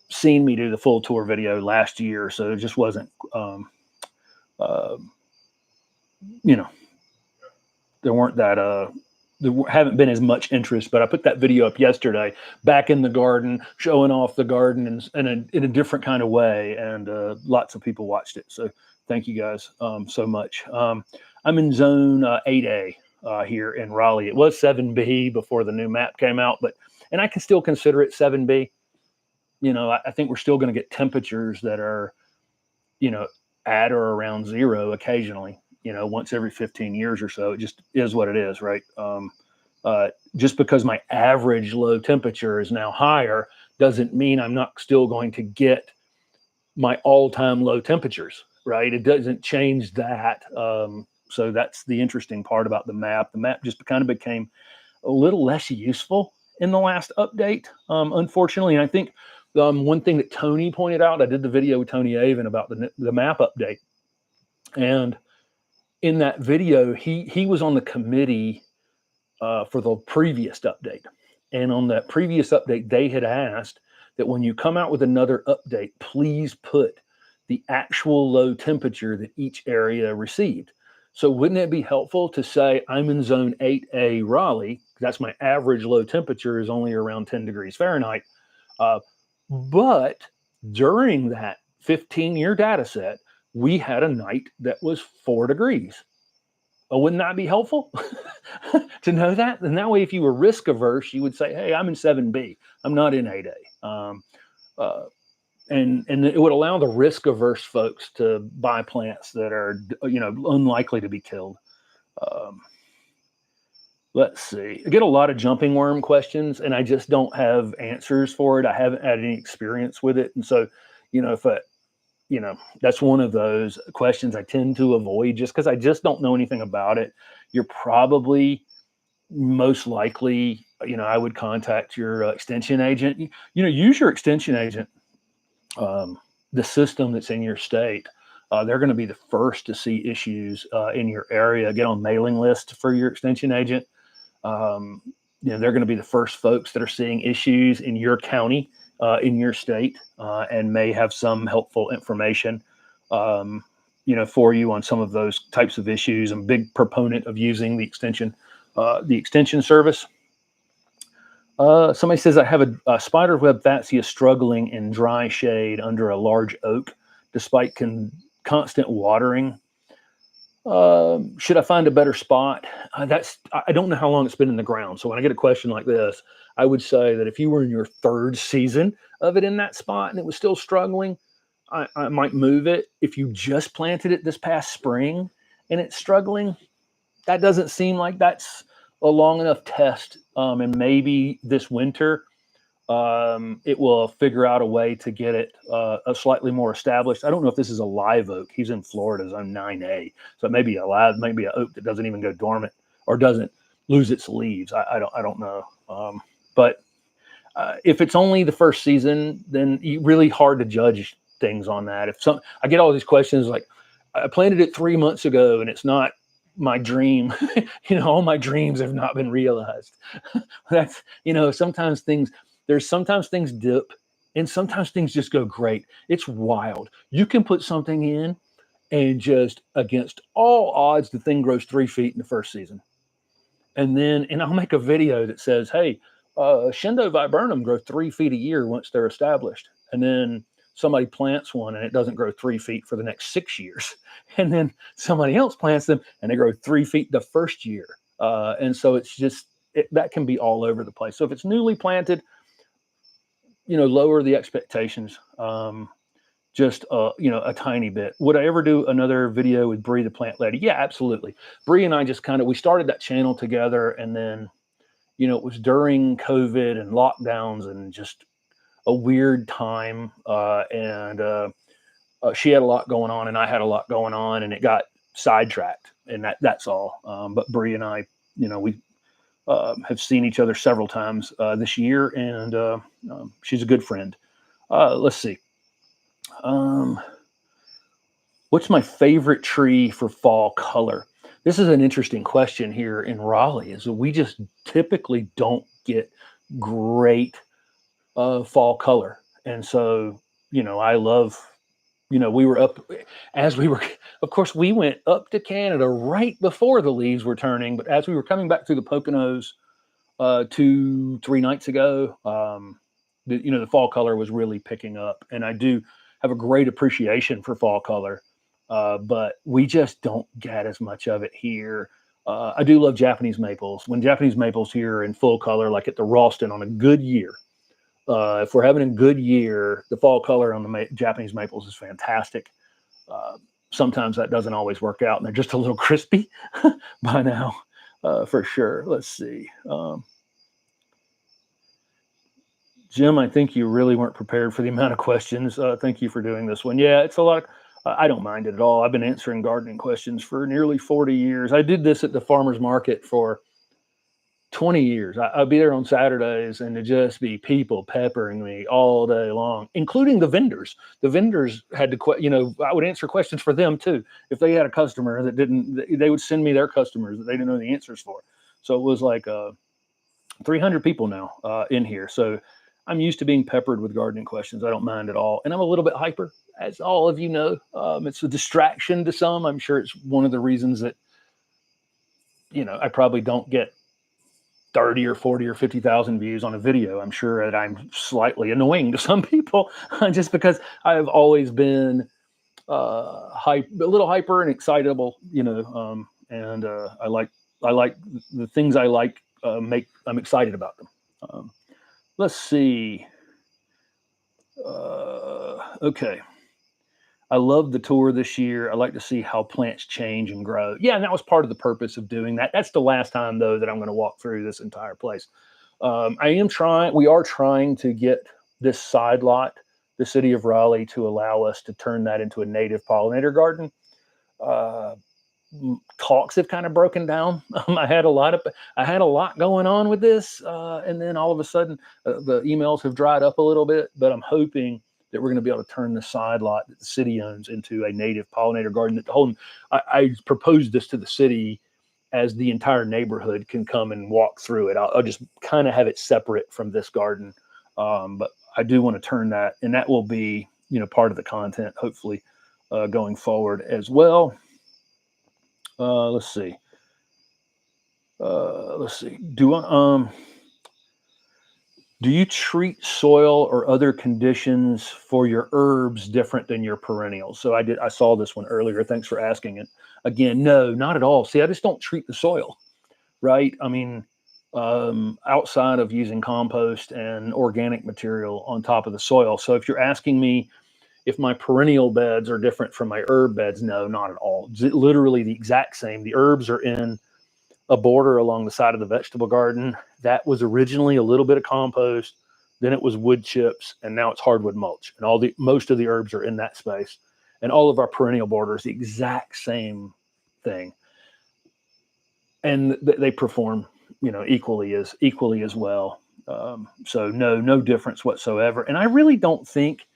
seen me do the full tour video last year. So it just wasn't, there weren't that, there haven't been as much interest, but I put that video up yesterday back in the garden, showing off the garden in a different kind of way. And lots of people watched it. So thank you guys so much. I'm in zone 8A here in Raleigh. It was 7B before the new map came out, and I can still consider it 7B. I think we're still going to get temperatures that are, at or around zero occasionally, once every 15 years or so. It just is what it is, right? Just because my average low temperature is now higher doesn't mean I'm not still going to get my all-time low temperatures, right? It doesn't change that. So that's the interesting part about the map. The map just kind of became a little less useful in the last update, unfortunately. And I think one thing that Tony pointed out, I did the video with Tony Avon about the map update. And in that video, he was on the committee for the previous update. And on that previous update, they had asked that when you come out with another update, please put the actual low temperature that each area received. So wouldn't it be helpful to say, I'm in zone 8A Raleigh, that's my average low temperature is only around 10 degrees Fahrenheit. But during that 15-year data set, we had a night that was 4 degrees. Wouldn't that be helpful to know that? And that way, if you were risk averse, you would say, hey, I'm in 7B. I'm not in 8A. And it would allow the risk averse folks to buy plants that are, unlikely to be killed. Let's see. I get a lot of jumping worm questions, and I just don't have answers for it. I haven't had any experience with it. And so, that's one of those questions I tend to avoid just because I just don't know anything about it. You're probably most likely, I would contact your extension agent. Use your extension agent, the system that's in your state. They're going to be the first to see issues in your area. Get on mailing list for your extension agent. They're going to be the first folks that are seeing issues in your county, in your state, and may have some helpful information, for you on some of those types of issues. I'm a big proponent of using the extension service. Somebody says, I have a spiderweb fatsia struggling in dry shade under a large oak, despite constant watering. Should I find a better spot? I don't know how long it's been in the ground. So when I get a question like this, I would say that if you were in your third season of it in that spot and it was still struggling, I might move it. If you just planted it this past spring and it's struggling, that doesn't seem like that's a long enough test. And maybe this winter, it will figure out a way to get it a slightly more established. I don't know if this is a live oak. He's in Florida, zone 9A. So it may be a live, maybe an oak that doesn't even go dormant or doesn't lose its leaves. I don't know. But if it's only the first season, then really hard to judge things on that. I get all these questions like, I planted it 3 months ago and it's not my dream. All my dreams have not been realized. That's, sometimes things dip and sometimes things just go great. It's wild. You can put something in and just against all odds, the thing grows 3 feet in the first season. And I'll make a video that says, hey, Shindo viburnum grow 3 feet a year once they're established. And then somebody plants one and it doesn't grow 3 feet for the next 6 years. And then somebody else plants them and they grow 3 feet the first year. And so it's just, that can be all over the place. So if it's newly planted, lower the expectations. Just a tiny bit. Would I ever do another video with Bree the plant lady? Yeah, absolutely. Bree and I just we started that channel together, and then it was during COVID and lockdowns and just a weird time, and she had a lot going on and I had a lot going on, and it got sidetracked, and that's all. But Bree and I, we have seen each other several times this year, and she's a good friend. Let's see. What's my favorite tree for fall color? This is an interesting question here in Raleigh, is we just typically don't get great fall color. And so, I love, we were up of course, we went up to Canada right before the leaves were turning. But as we were coming back through the Poconos 2-3 nights ago, the fall color was really picking up. And I do have a great appreciation for fall color, but we just don't get as much of it here. I do love Japanese maples. When Japanese maples here are in full color, like at the Ralston on a good year, if we're having a good year, the fall color on the Japanese maples is fantastic. Sometimes that doesn't always work out, and they're just a little crispy by now, for sure. Let's see. Jim, I think you really weren't prepared for the amount of questions. Thank you for doing this one. Yeah, it's a lot. I don't mind it at all. I've been answering gardening questions for nearly 40 years. I did this at the farmer's market for 20 years. I'd be there on Saturdays, and to just be people peppering me all day long, including the vendors. The vendors had to, I would answer questions for them too. If they had a customer that didn't, they would send me their customers that they didn't know the answers for. So it was like 300 people now in here. So I'm used to being peppered with gardening questions. I don't mind at all. And I'm a little bit hyper, as all of you know. It's a distraction to some. I'm sure it's one of the reasons that, I probably don't get 30 or 40 or 50,000 views on a video. I'm sure that I'm slightly annoying to some people just because I've always been a little hyper and excitable, and I like the things I like, I'm excited about them. Let's see. Okay. I love the tour this year. I like to see how plants change and grow. Yeah, and that was part of the purpose of doing that. That's the last time, though, that I'm going to walk through this entire place. We are trying to get this side lot, the city of Raleigh, to allow us to turn that into a native pollinator garden. Talks have kind of broken down. I had a lot going on with this, and then all of a sudden the emails have dried up a little bit. But I'm hoping that we're going to be able to turn the side lot that the city owns into a native pollinator garden. I proposed this to the city as the entire neighborhood can come and walk through it. I'll just kind of have it separate from this garden, but I do want to turn that, and that will be part of the content hopefully going forward as well. Let's see. Do you treat soil or other conditions for your herbs different than your perennials? So I saw this one earlier. Thanks for asking it. Again, no, not at all. See, I just don't treat the soil, right? I mean, outside of using compost and organic material on top of the soil. So if you're asking me if my perennial beds are different from my herb beds, no, not at all. Literally the exact same. The herbs are in a border along the side of the vegetable garden. That was originally a little bit of compost, then it was wood chips, and now it's hardwood mulch. And most of the herbs are in that space. And all of our perennial borders, the exact same thing. And they perform, equally as well. So no difference whatsoever. And I really don't think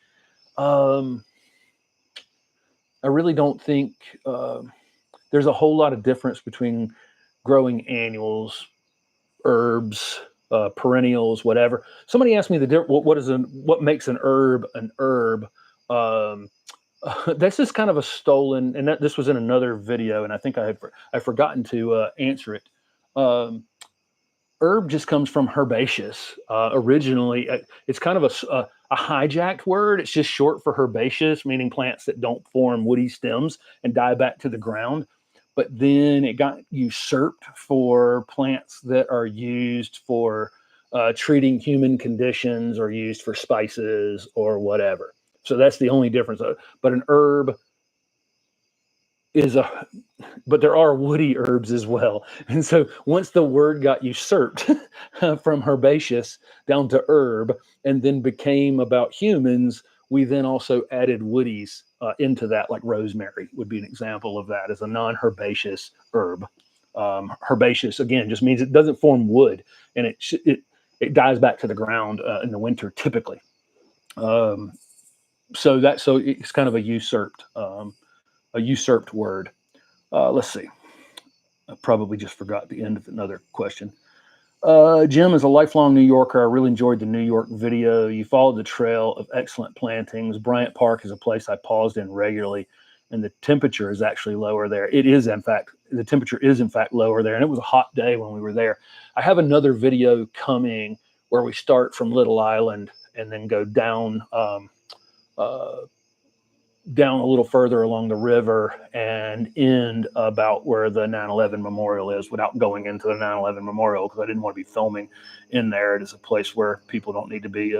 there's a whole lot of difference between growing annuals, herbs, perennials, whatever. Somebody asked me what makes an herb an herb. Um, this is kind of a stolen, and this was in another video, and I think I've forgotten to answer it. Herb just comes from herbaceous. Originally, it's kind of a hijacked word. It's just short for herbaceous, meaning plants that don't form woody stems and die back to the ground. But then it got usurped for plants that are used for treating human conditions or used for spices or whatever. So that's the only difference. But an herb is but there are woody herbs as well. And so once the word got usurped from herbaceous down to herb and then became about humans, we then also added woodies into that, like rosemary would be an example of that as a non-herbaceous herb. Herbaceous, again, just means it doesn't form wood, and it dies back to the ground in the winter typically. So it's kind of a usurped word. Let's see. I probably just forgot the end of another question. Jim is a lifelong New Yorker. I really enjoyed the New York video. You followed the trail of excellent plantings. Bryant Park is a place I paused in regularly, and the temperature is actually lower there. The temperature is in fact lower there, and it was a hot day when we were there. I have another video coming where we start from Little Island and then go down down a little further along the river and end about where the 9/11 memorial is, without going into the 9/11 memorial, because I didn't want to be filming in there. It is a place where people don't need to be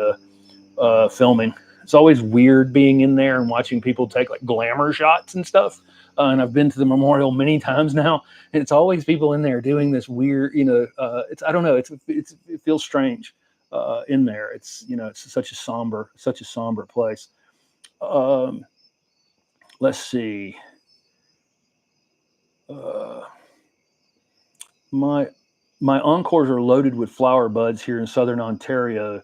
filming. It's always weird being in there and watching people take like glamour shots and stuff. And I've been to the memorial many times now, and it's always people in there doing this weird, I don't know, it feels strange in there. It's such a somber place. Let's see. My Encores are loaded with flower buds here in southern Ontario.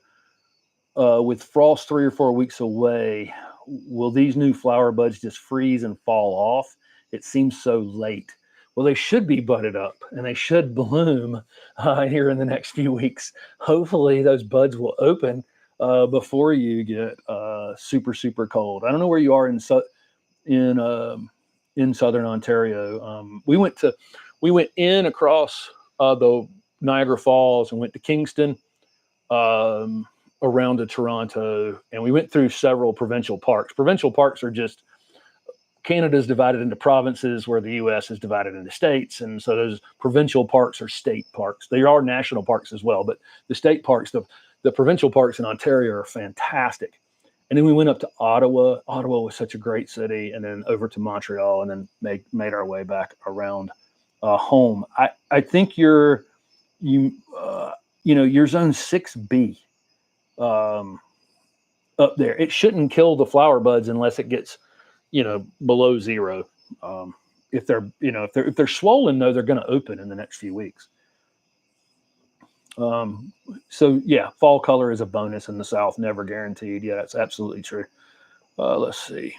With frost 3 or 4 weeks away, will these new flower buds just freeze and fall off? It seems so late. Well, they should be budded up and they should bloom here in the next few weeks. Hopefully, those buds will open before you get super, super cold. I don't know where you are in southern Ontario. We went in across the Niagara Falls and went to Kingston, around to Toronto, and we went through several provincial parks. Provincial parks are just, Canada's divided into provinces where the US is divided into states. And so those provincial parks are state parks. They are national parks as well, but the state parks, the provincial parks in Ontario are fantastic. And then we went up to Ottawa. Ottawa was such a great city, and then over to Montreal, and then made our way back around home. I think you're zone 6B up there. It shouldn't kill the flower buds unless it gets below zero. If they're swollen though, they're going to open in the next few weeks. So yeah, fall color is a bonus in the South, never guaranteed. Yeah, that's absolutely true. Let's see.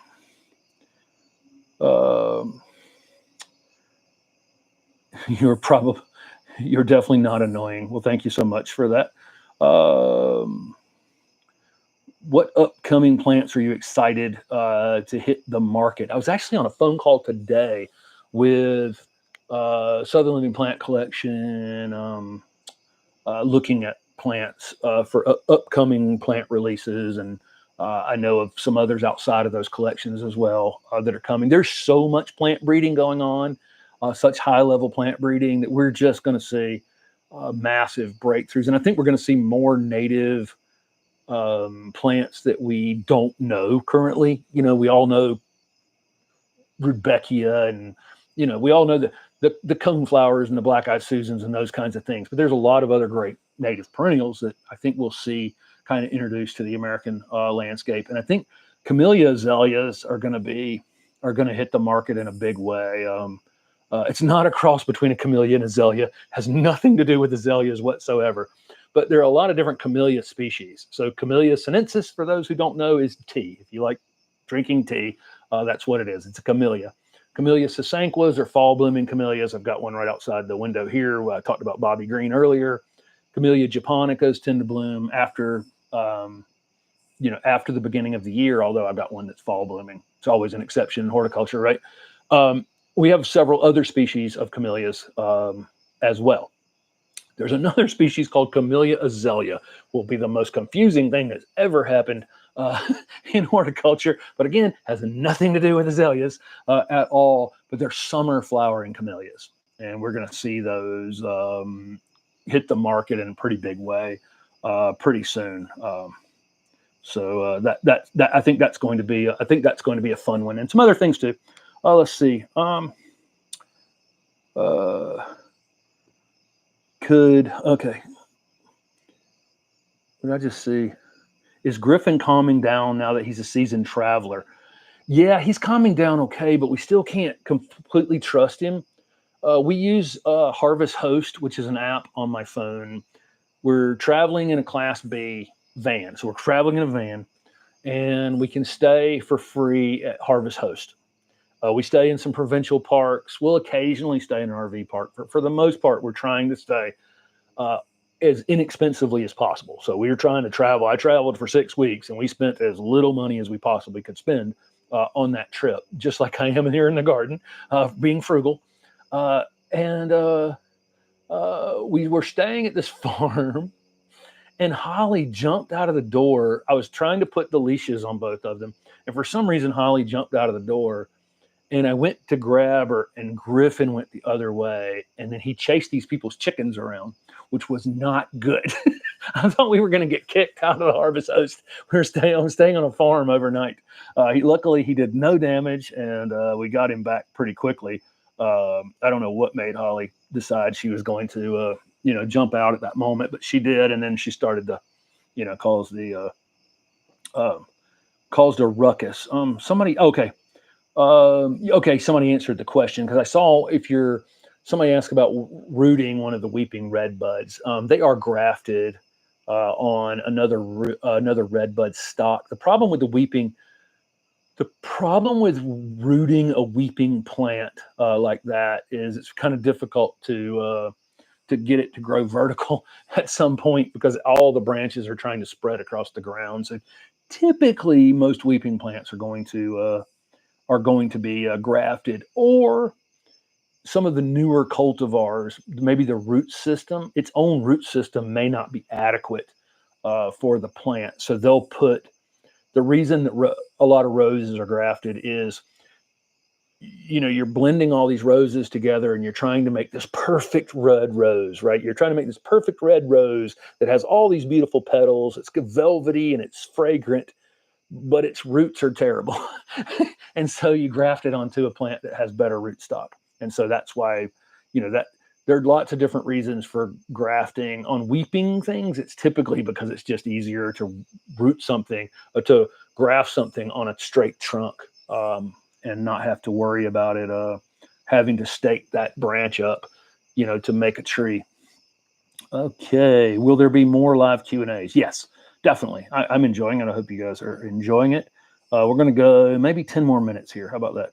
You're definitely not annoying. Well, thank you so much for that. What upcoming plants are you excited to hit the market? I was actually on a phone call today with Southern Living Plant Collection, looking at plants for upcoming plant releases, and I know of some others outside of those collections as well that are coming. There's so much plant breeding going on, such high-level plant breeding, that we're just going to see massive breakthroughs, and I think we're going to see more native plants that we don't know currently. We all know Rudbeckia, and we all know the coneflowers and the black-eyed Susans and those kinds of things. But there's a lot of other great native perennials that I think we'll see kind of introduced to the American landscape. And I think camellia azaleas are going to hit the market in a big way. It's not a cross between a camellia and azalea, has nothing to do with azaleas whatsoever. But there are a lot of different camellia species. So Camellia sinensis, for those who don't know, is tea. If you like drinking tea, that's what it is. It's a camellia. Camellia sasanquas are fall blooming camellias. I've got one right outside the window here. I talked about Bobby Green earlier. Camellia japonicas tend to bloom after the beginning of the year, although I've got one that's fall blooming. It's always an exception in horticulture, right? We have several other species of camellias as well. There's another species called Camellia azalea. Will be the most confusing thing that's ever happened in horticulture, but again, has nothing to do with azaleas at all. But they're summer flowering camellias, and we're going to see those hit the market in a pretty big way pretty soon. So that I think that's going to be a fun one, and some other things too. Let's see. Okay. What did I just see? Is Griffin calming down now that he's a seasoned traveler? Yeah, he's calming down okay, but we still can't completely trust him. We use Harvest Host, which is an app on my phone. We're traveling in a Class B van. So we're traveling in a van, and we can stay for free at Harvest Host. We stay in some provincial parks. We'll occasionally stay in an RV park. For the most part, we're trying to stay as inexpensively as possible. So we were trying to travel. I traveled for 6 weeks, and we spent as little money as we possibly could spend on that trip, just like I am here in the garden, being frugal. And we were staying at this farm, and Holly jumped out of the door. I was trying to put the leashes on both of them, and for some reason, Holly jumped out of the door. And I went to grab her, and Griffin went the other way. And then he chased these people's chickens around, which was not good. I thought we were going to get kicked out of the Harvest Host. We were staying on a farm overnight. Luckily, he did no damage, and we got him back pretty quickly. I don't know what made Holly decide she was going to, jump out at that moment, but she did. And then she started to, caused a ruckus. Somebody answered the question, because I saw somebody asked about rooting one of the weeping red buds. They are grafted on another red bud stock. The problem with rooting a weeping plant like that is it's kind of difficult to get it to grow vertical at some point, because all the branches are trying to spread across the ground. So typically, most weeping plants are going to be grafted, or some of the newer cultivars, maybe its own root system may not be adequate for the plant. So the reason that a lot of roses are grafted is, you're blending all these roses together, and you're trying to make this perfect red rose, right? You're trying to make this perfect red rose that has all these beautiful petals. It's velvety and it's fragrant, but its roots are terrible. And so you graft it onto a plant that has better rootstock. And so that's why, that there are lots of different reasons for grafting on weeping things. It's typically because it's just easier to to graft something on a straight trunk and not have to worry about it having to stake that branch up, to make a tree. Okay. Will there be more live Q&As? Yes. Definitely. I'm enjoying it. I hope you guys are enjoying it. We're going to go maybe 10 more minutes here. How about that?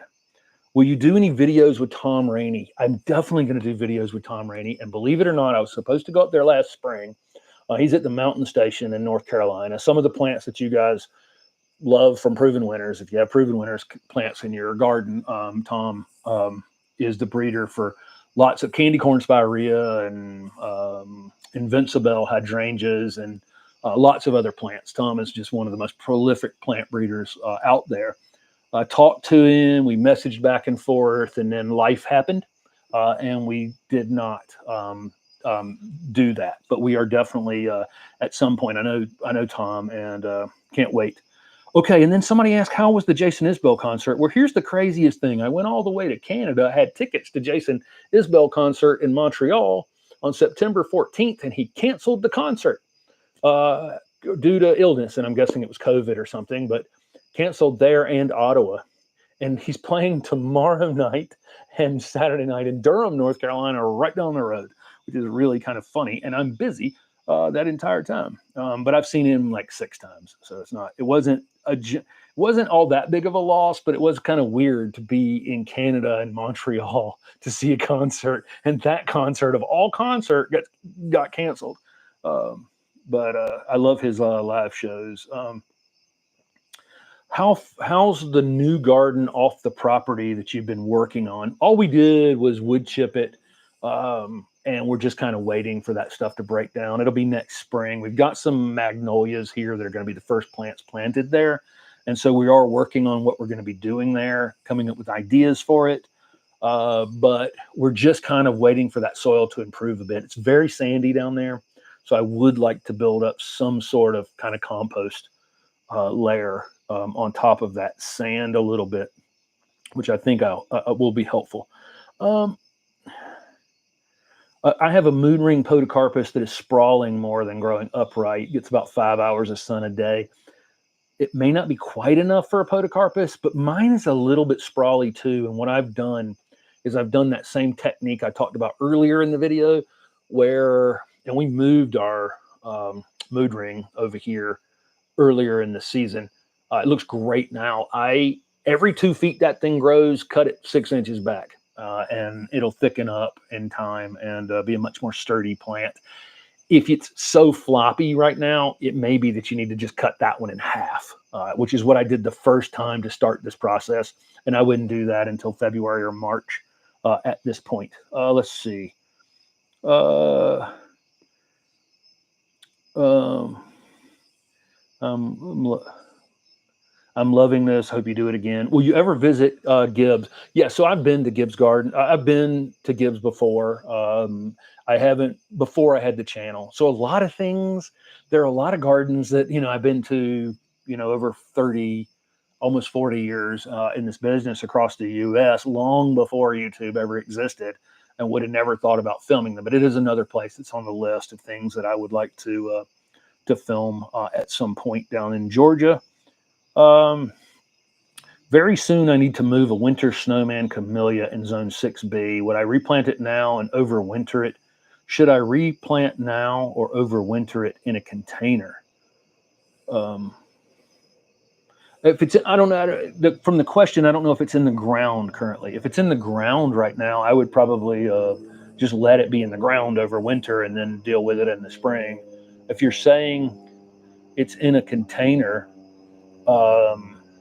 Will you do any videos with Tom Rainey? I'm definitely going to do videos with Tom Rainey. And believe it or not, I was supposed to go up there last spring. He's at the Mountain Station in North Carolina. Some of the plants that you guys love from Proven Winners, if you have Proven Winners plants in your garden, Tom is the breeder for lots of candy corn spirea and Invincible hydrangeas and lots of other plants. Tom is just one of the most prolific plant breeders out there. I talked to him, we messaged back and forth, and then life happened, and we did not do that. But we are definitely at some point. I know Tom, and can't wait. Okay, and then somebody asked, how was the Jason Isbell concert? Well, here's the craziest thing. I went all the way to Canada. I had tickets to Jason Isbell concert in Montreal on September 14th, and he canceled the concert uh, due to illness. And I'm guessing it was COVID or something, but canceled there and Ottawa. And he's playing tomorrow night and Saturday night in Durham, North Carolina, right down the road, which is really kind of funny. And I'm busy that entire time, but I've seen him like 6 times, so it wasn't all that big of a loss, but it was kind of weird to be in Canada and Montreal to see a concert, and that concert of all concert got canceled. But I love his live shows. How's the new garden off the property that you've been working on? All we did was wood chip it, and we're just kind of waiting for that stuff to break down. It'll be next spring. We've got some magnolias here that are going to be the first plants planted there, and so we are working on what we're going to be doing there, coming up with ideas for it. But we're just kind of waiting for that soil to improve a bit. It's very sandy down there, so I would like to build up some sort of kind of compost layer on top of that sand a little bit, which I think will be helpful. I have a moon ring podocarpus that is sprawling more than growing upright. It gets about 5 hours of sun a day. It may not be quite enough for a podocarpus, but mine is a little bit sprawly too. And what I've done is I've done that same technique I talked about earlier in the video, and we moved our mood ring over here earlier in the season. It looks great now. Every 2 feet that thing grows, cut it 6 inches back, and it'll thicken up in time and be a much more sturdy plant. If it's so floppy right now, it may be that you need to just cut that one in half, which is what I did the first time to start this process. And I wouldn't do that until February or March at this point. Let's see. I'm loving this. Hope you do it again. Will you ever visit Gibbs? Yeah, so I've been to Gibbs Garden. I've been to Gibbs before. I haven't before I had the channel. So a lot of things, there are a lot of gardens that, I've been to, over 30, almost 40 years in this business across the US, long before YouTube ever existed, and would have never thought about filming them. But it is another place that's on the list of things that I would like to film at some point down in Georgia. Very soon I need to move a winter snowman camellia in zone 6B. Would I replant it now and overwinter it? Should I replant now or overwinter it in a container? If it's, I don't know, from the question, I don't know if it's in the ground currently. If it's in the ground right now, I would probably just let it be in the ground over winter and then deal with it in the spring. If you're saying it's in a container,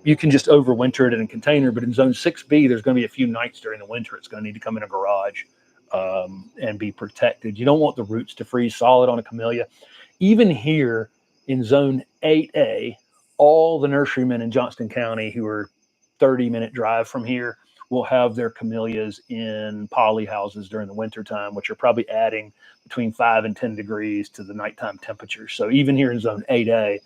you can just overwinter it in a container, but in zone 6B, there's going to be a few nights during the winter. It's going to need to come in a garage and be protected. You don't want the roots to freeze solid on a camellia. Even here in zone 8A, all the nurserymen in Johnston County who are 30-minute drive from here will have their camellias in poly houses during the wintertime, which are probably adding between 5 and 10 degrees to the nighttime temperatures. So even here in zone 8A,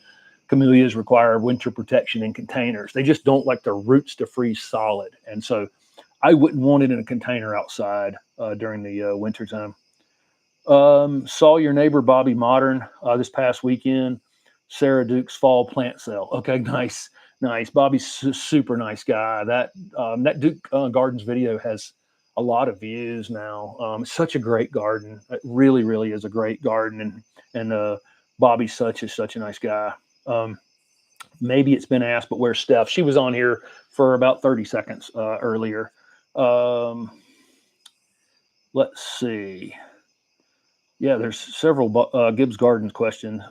camellias require winter protection in containers. They just don't like their roots to freeze solid. And so I wouldn't want it in a container outside during the wintertime. Saw your neighbor Bobby Modern this past weekend. Sarah Duke's fall plant sale. Okay, nice. Bobby's super nice guy. That Duke Gardens video has a lot of views now. It's such a great garden. It really, really is a great garden. And Bobby's such a nice guy. Maybe it's been asked, but where's Steph? She was on here for about 30 seconds earlier. Let's see. Yeah, there's several Gibbs Gardens questions.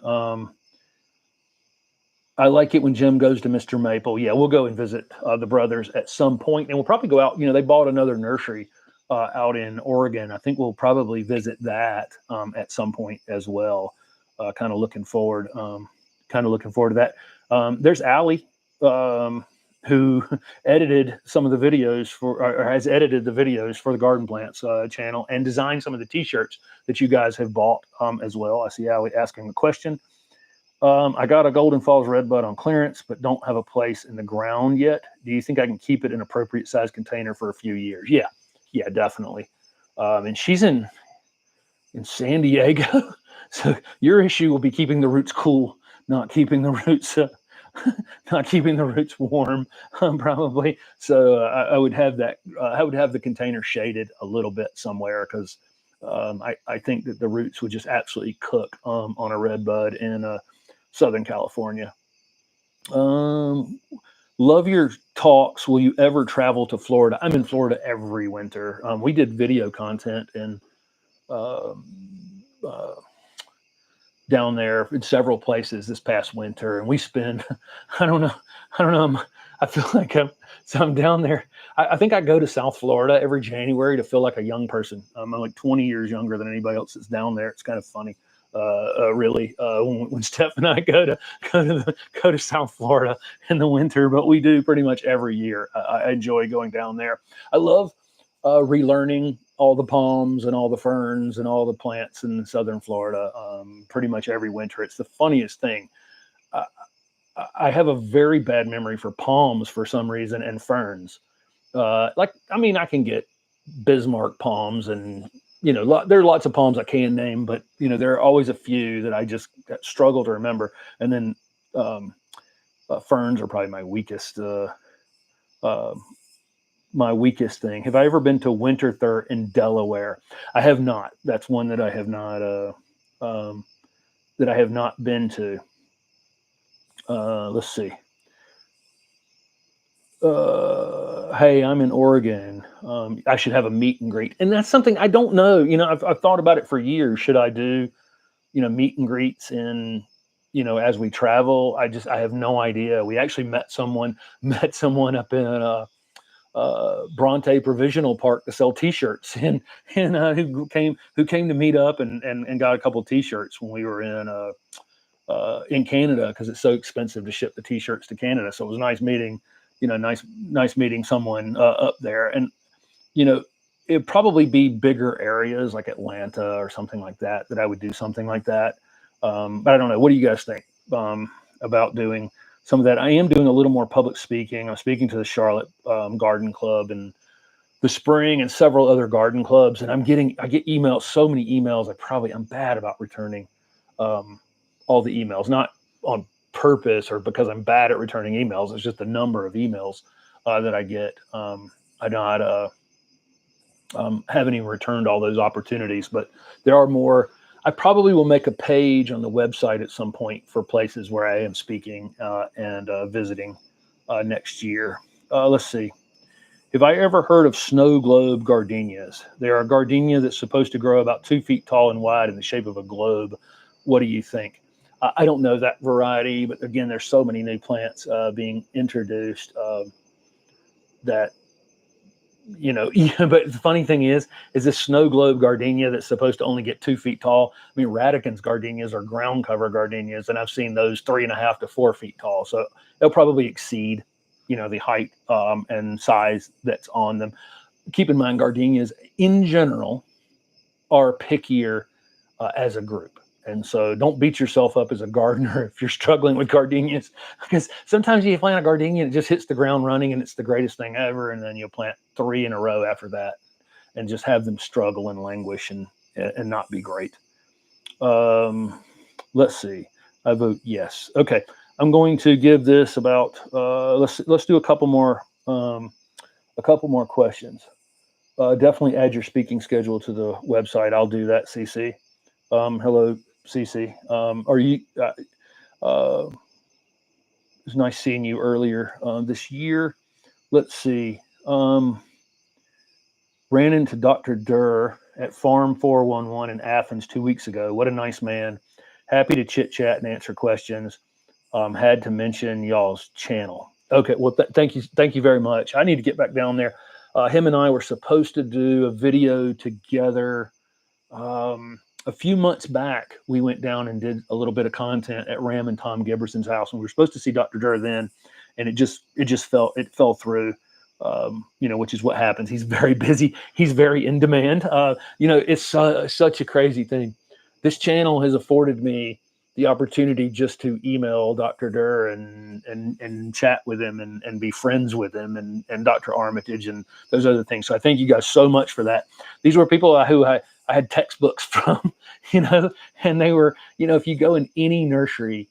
I like it when Jim goes to Mr. Maple. Yeah, we'll go and visit the brothers at some point, and we'll probably go out. They bought another nursery out in Oregon. I think we'll probably visit that at some point as well. Kind of looking forward to that. There's Allie, who edited some of the videos or has edited the videos for the Garden Plants channel and designed some of the T-shirts that you guys have bought as well. I see Allie asking a question. I got a Golden Falls redbud on clearance, but don't have a place in the ground yet. Do you think I can keep it in appropriate size container for a few years? Yeah, yeah, definitely. And she's in San Diego, so your issue will be keeping the roots cool, not keeping the roots not keeping the roots warm, probably. So I would have that. I would have the container shaded a little bit somewhere because I think that the roots would just absolutely cook on a redbud in Southern California. Um, Love your talks. Will you ever travel to Florida? I'm in Florida every winter. We did video content in um uh, down there in several places this past winter, and we spend I don't know, I don't know. I feel like I'm down there. I think I go to South Florida every January to feel like a young person. I'm like 20 years younger than anybody else that's down there. It's kind of funny, really, when Steph and I go to South Florida in the winter, but we do pretty much every year. I enjoy going down there. I love relearning all the palms and all the ferns and all the plants in southern Florida pretty much every winter. It's the funniest thing. I, I have a very bad memory for palms for some reason and ferns. I mean, I can get Bismarck palms and, there are lots of palms I can name, but, there are always a few that I just struggle to remember. And then um, ferns are probably uh, my weakest thing. Have I ever been to Winterthur in Delaware? I have not. That's one that um, I have not been to. Let's see. Hey, I'm in Oregon. I should have a meet and greet, and that's something I don't know. I've thought about it for years. Should I do, meet and greets in, as we travel? I have no idea. We actually met someone up in Bronte Provisional Park to sell T-shirts, and who came to meet up and got a couple of T-shirts when we were in Canada because it's so expensive to ship the T-shirts to Canada. So it was nice meeting, nice meeting someone up there, and it'd probably be bigger areas like Atlanta or something like that I would do something like that. But I don't know. What do you guys think about doing some of that? I am doing a little more public speaking. I'm speaking to the Charlotte Garden Club in the spring and several other garden clubs, and I get emails, so many emails. I'm bad about returning all the emails, not on purpose or because I'm bad at returning emails. It's just the number of emails that I get. I not haven't even returned all those opportunities, but there are more. I probably will make a page on the website at some point for places where I am speaking and visiting next year. Let's see. Have I ever heard of snow globe gardenias? They are a gardenia that's supposed to grow about 2 feet tall and wide in the shape of a globe. What do you think? I don't know that variety, but again, there's so many new plants being introduced that yeah, but the funny thing is this snow globe gardenia that's supposed to only get 2 feet tall. I mean, Radican's gardenias are ground cover gardenias, and I've seen those 3.5 to 4 feet tall. So they'll probably exceed, the height and size that's on them. Keep in mind, gardenias in general are pickier as a group. And so don't beat yourself up as a gardener if you're struggling with gardenias, because sometimes you plant a gardenia and it just hits the ground running and it's the greatest thing ever. And then you'll plant 3 in a row after that and just have them struggle and languish and not be great. Let's see. I vote yes. Okay. I'm going to give this about, let's do a couple more questions. Definitely add your speaking schedule to the website. I'll do that, CC. Hello, CC. Are you? It was nice seeing you earlier this year. Let's see. Ran into Dr. Durr at Farm 411 in Athens 2 weeks ago. What a nice man. Happy to chit chat and answer questions. Had to mention y'all's channel. Okay, well, thank you very much. I need to get back down there. Him and I were supposed to do a video together. A few months back, we went down and did a little bit of content at Ram and Tom Giberson's house, and we were supposed to see Dr. Durr then, and it fell through. Which is what happens. He's very busy. He's very in demand. It's such a crazy thing. This channel has afforded me the opportunity just to email Dr. Durr and chat with him and be friends with him and Dr. Armitage and those other things. So I thank you guys so much for that. These were people who I had textbooks from, and they were, if you go in any nursery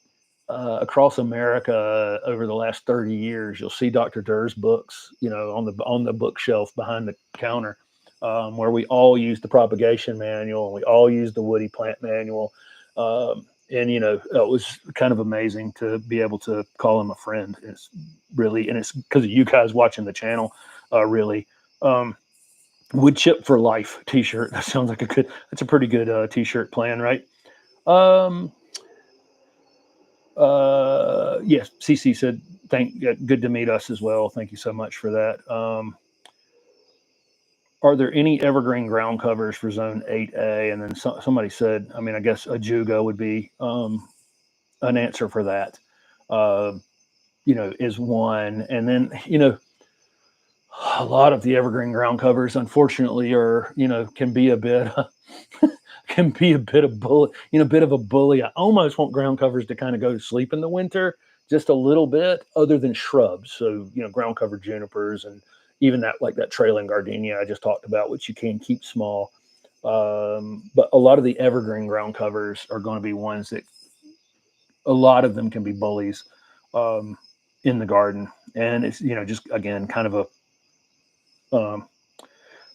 across America over the last 30 years, you'll see Dr. Durr's books, on the bookshelf behind the counter, where we all use the propagation manual and we all use the woody plant manual. And it was kind of amazing to be able to call him a friend. It's because of you guys watching the channel, really. Wood chip for life t-shirt. That sounds like that's a pretty good t-shirt plan, right? Yes, CC said, good to meet us as well. Thank you so much for that. Are there any evergreen ground covers for zone 8A? And then somebody said, I guess a juga would be an answer for that, is one. And then, a lot of the evergreen ground covers, unfortunately, can be a bit, bit of a bully. I almost want ground covers to kind of go to sleep in the winter, just a little bit, other than shrubs. So, ground cover junipers and even that trailing gardenia I just talked about, which you can keep small. But a lot of the evergreen ground covers are going to be ones that a lot of them can be bullies in the garden. And it's, just again, kind of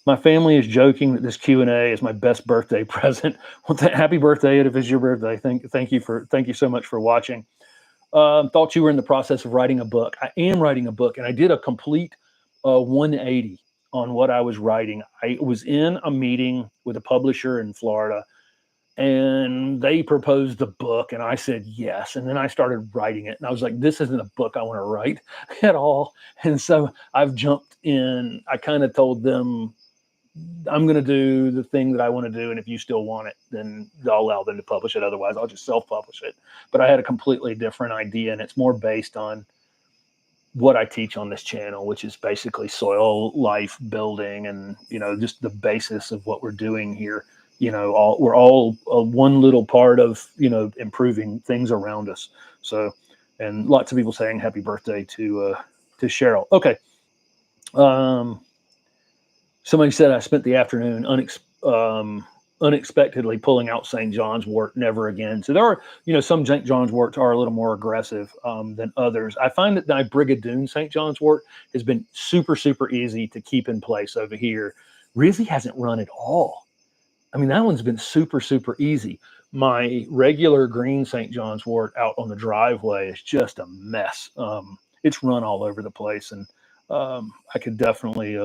my family is joking that this Q&A is my best birthday present. Well, happy birthday if it's your birthday. Thank you so much for watching. Thought you were in the process of writing a book. I am writing a book, and I did a complete 180 on what I was writing. I was in a meeting with a publisher in Florida, and they proposed a book, and I said yes. And then I started writing it, and I was like, this isn't a book I want to write at all. And so I've jumped in. I kind of told them, I'm going to do the thing that I want to do. And if you still want it, then I'll allow them to publish it. Otherwise, I'll just self-publish it. But I had a completely different idea, and it's more based on what I teach on this channel, which is basically soil life building and, just the basis of what we're doing here. We're all one little part of, improving things around us. So, and lots of people saying happy birthday to Cheryl. Okay. Somebody said I spent the afternoon unexpectedly pulling out St. John's wort, never again. So there are, some St. John's worts are a little more aggressive than others. I find that my Brigadoon St. John's wort has been super, super easy to keep in place over here. Really hasn't run at all. That one's been super, super easy. My regular green St. John's wort out on the driveway is just a mess. It's run all over the place, and I could definitely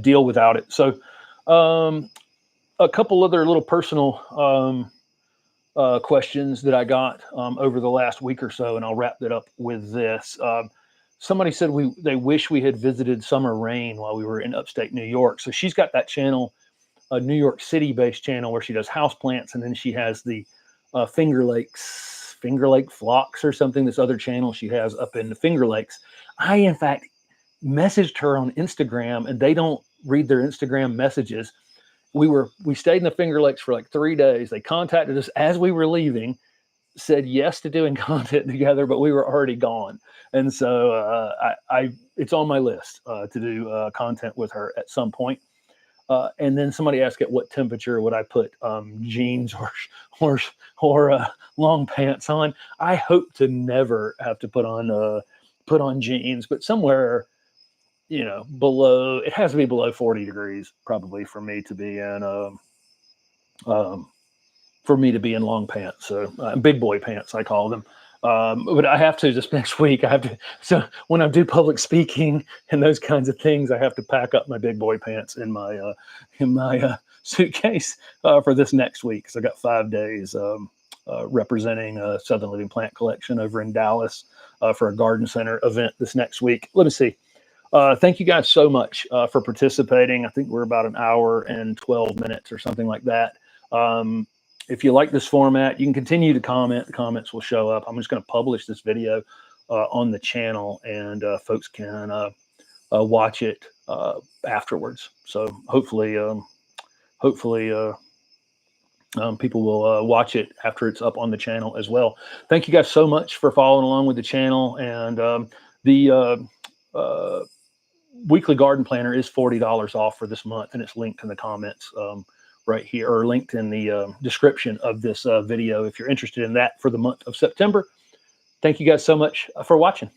deal without it. So a couple other little personal questions that I got over the last week or so, and I'll wrap that up with this. Somebody said they wish we had visited Summer Rain while we were in upstate New York. So she's got that channel, a New York City based channel where she does houseplants, and then she has the Finger Lake Phlox or something, this other channel she has up in the Finger Lakes. I, in fact, messaged her on Instagram, and they don't read their Instagram messages. We stayed in the Finger Lakes for like 3 days. They contacted us as we were leaving, said yes to doing content together, but we were already gone. And so it's on my list to do content with her at some point. And then somebody asked at what temperature would I put jeans or long pants on. I hope to never have to put on jeans, but somewhere, below, it has to be below 40 degrees probably for me to be in long pants. So big boy pants, I call them. But I have to this next week. So when I do public speaking and those kinds of things, I have to pack up my big boy pants in my suitcase for this next week. So I got 5 days representing Southern Living Plant Collection over in Dallas for a garden center event this next week. Let me see. Thank you guys so much for participating. I think we're about an hour and 12 minutes or something like that. If you like this format, you can continue to comment. The comments will show up. I'm just going to publish this video on the channel, and folks can watch it afterwards. So hopefully People will watch it after it's up on the channel as well. Thank you guys so much for following along with the channel. And the weekly garden planner is $40 off for this month, and it's linked in the comments right here, or linked in the description of this video if you're interested in that for the month of September. Thank you guys so much for watching.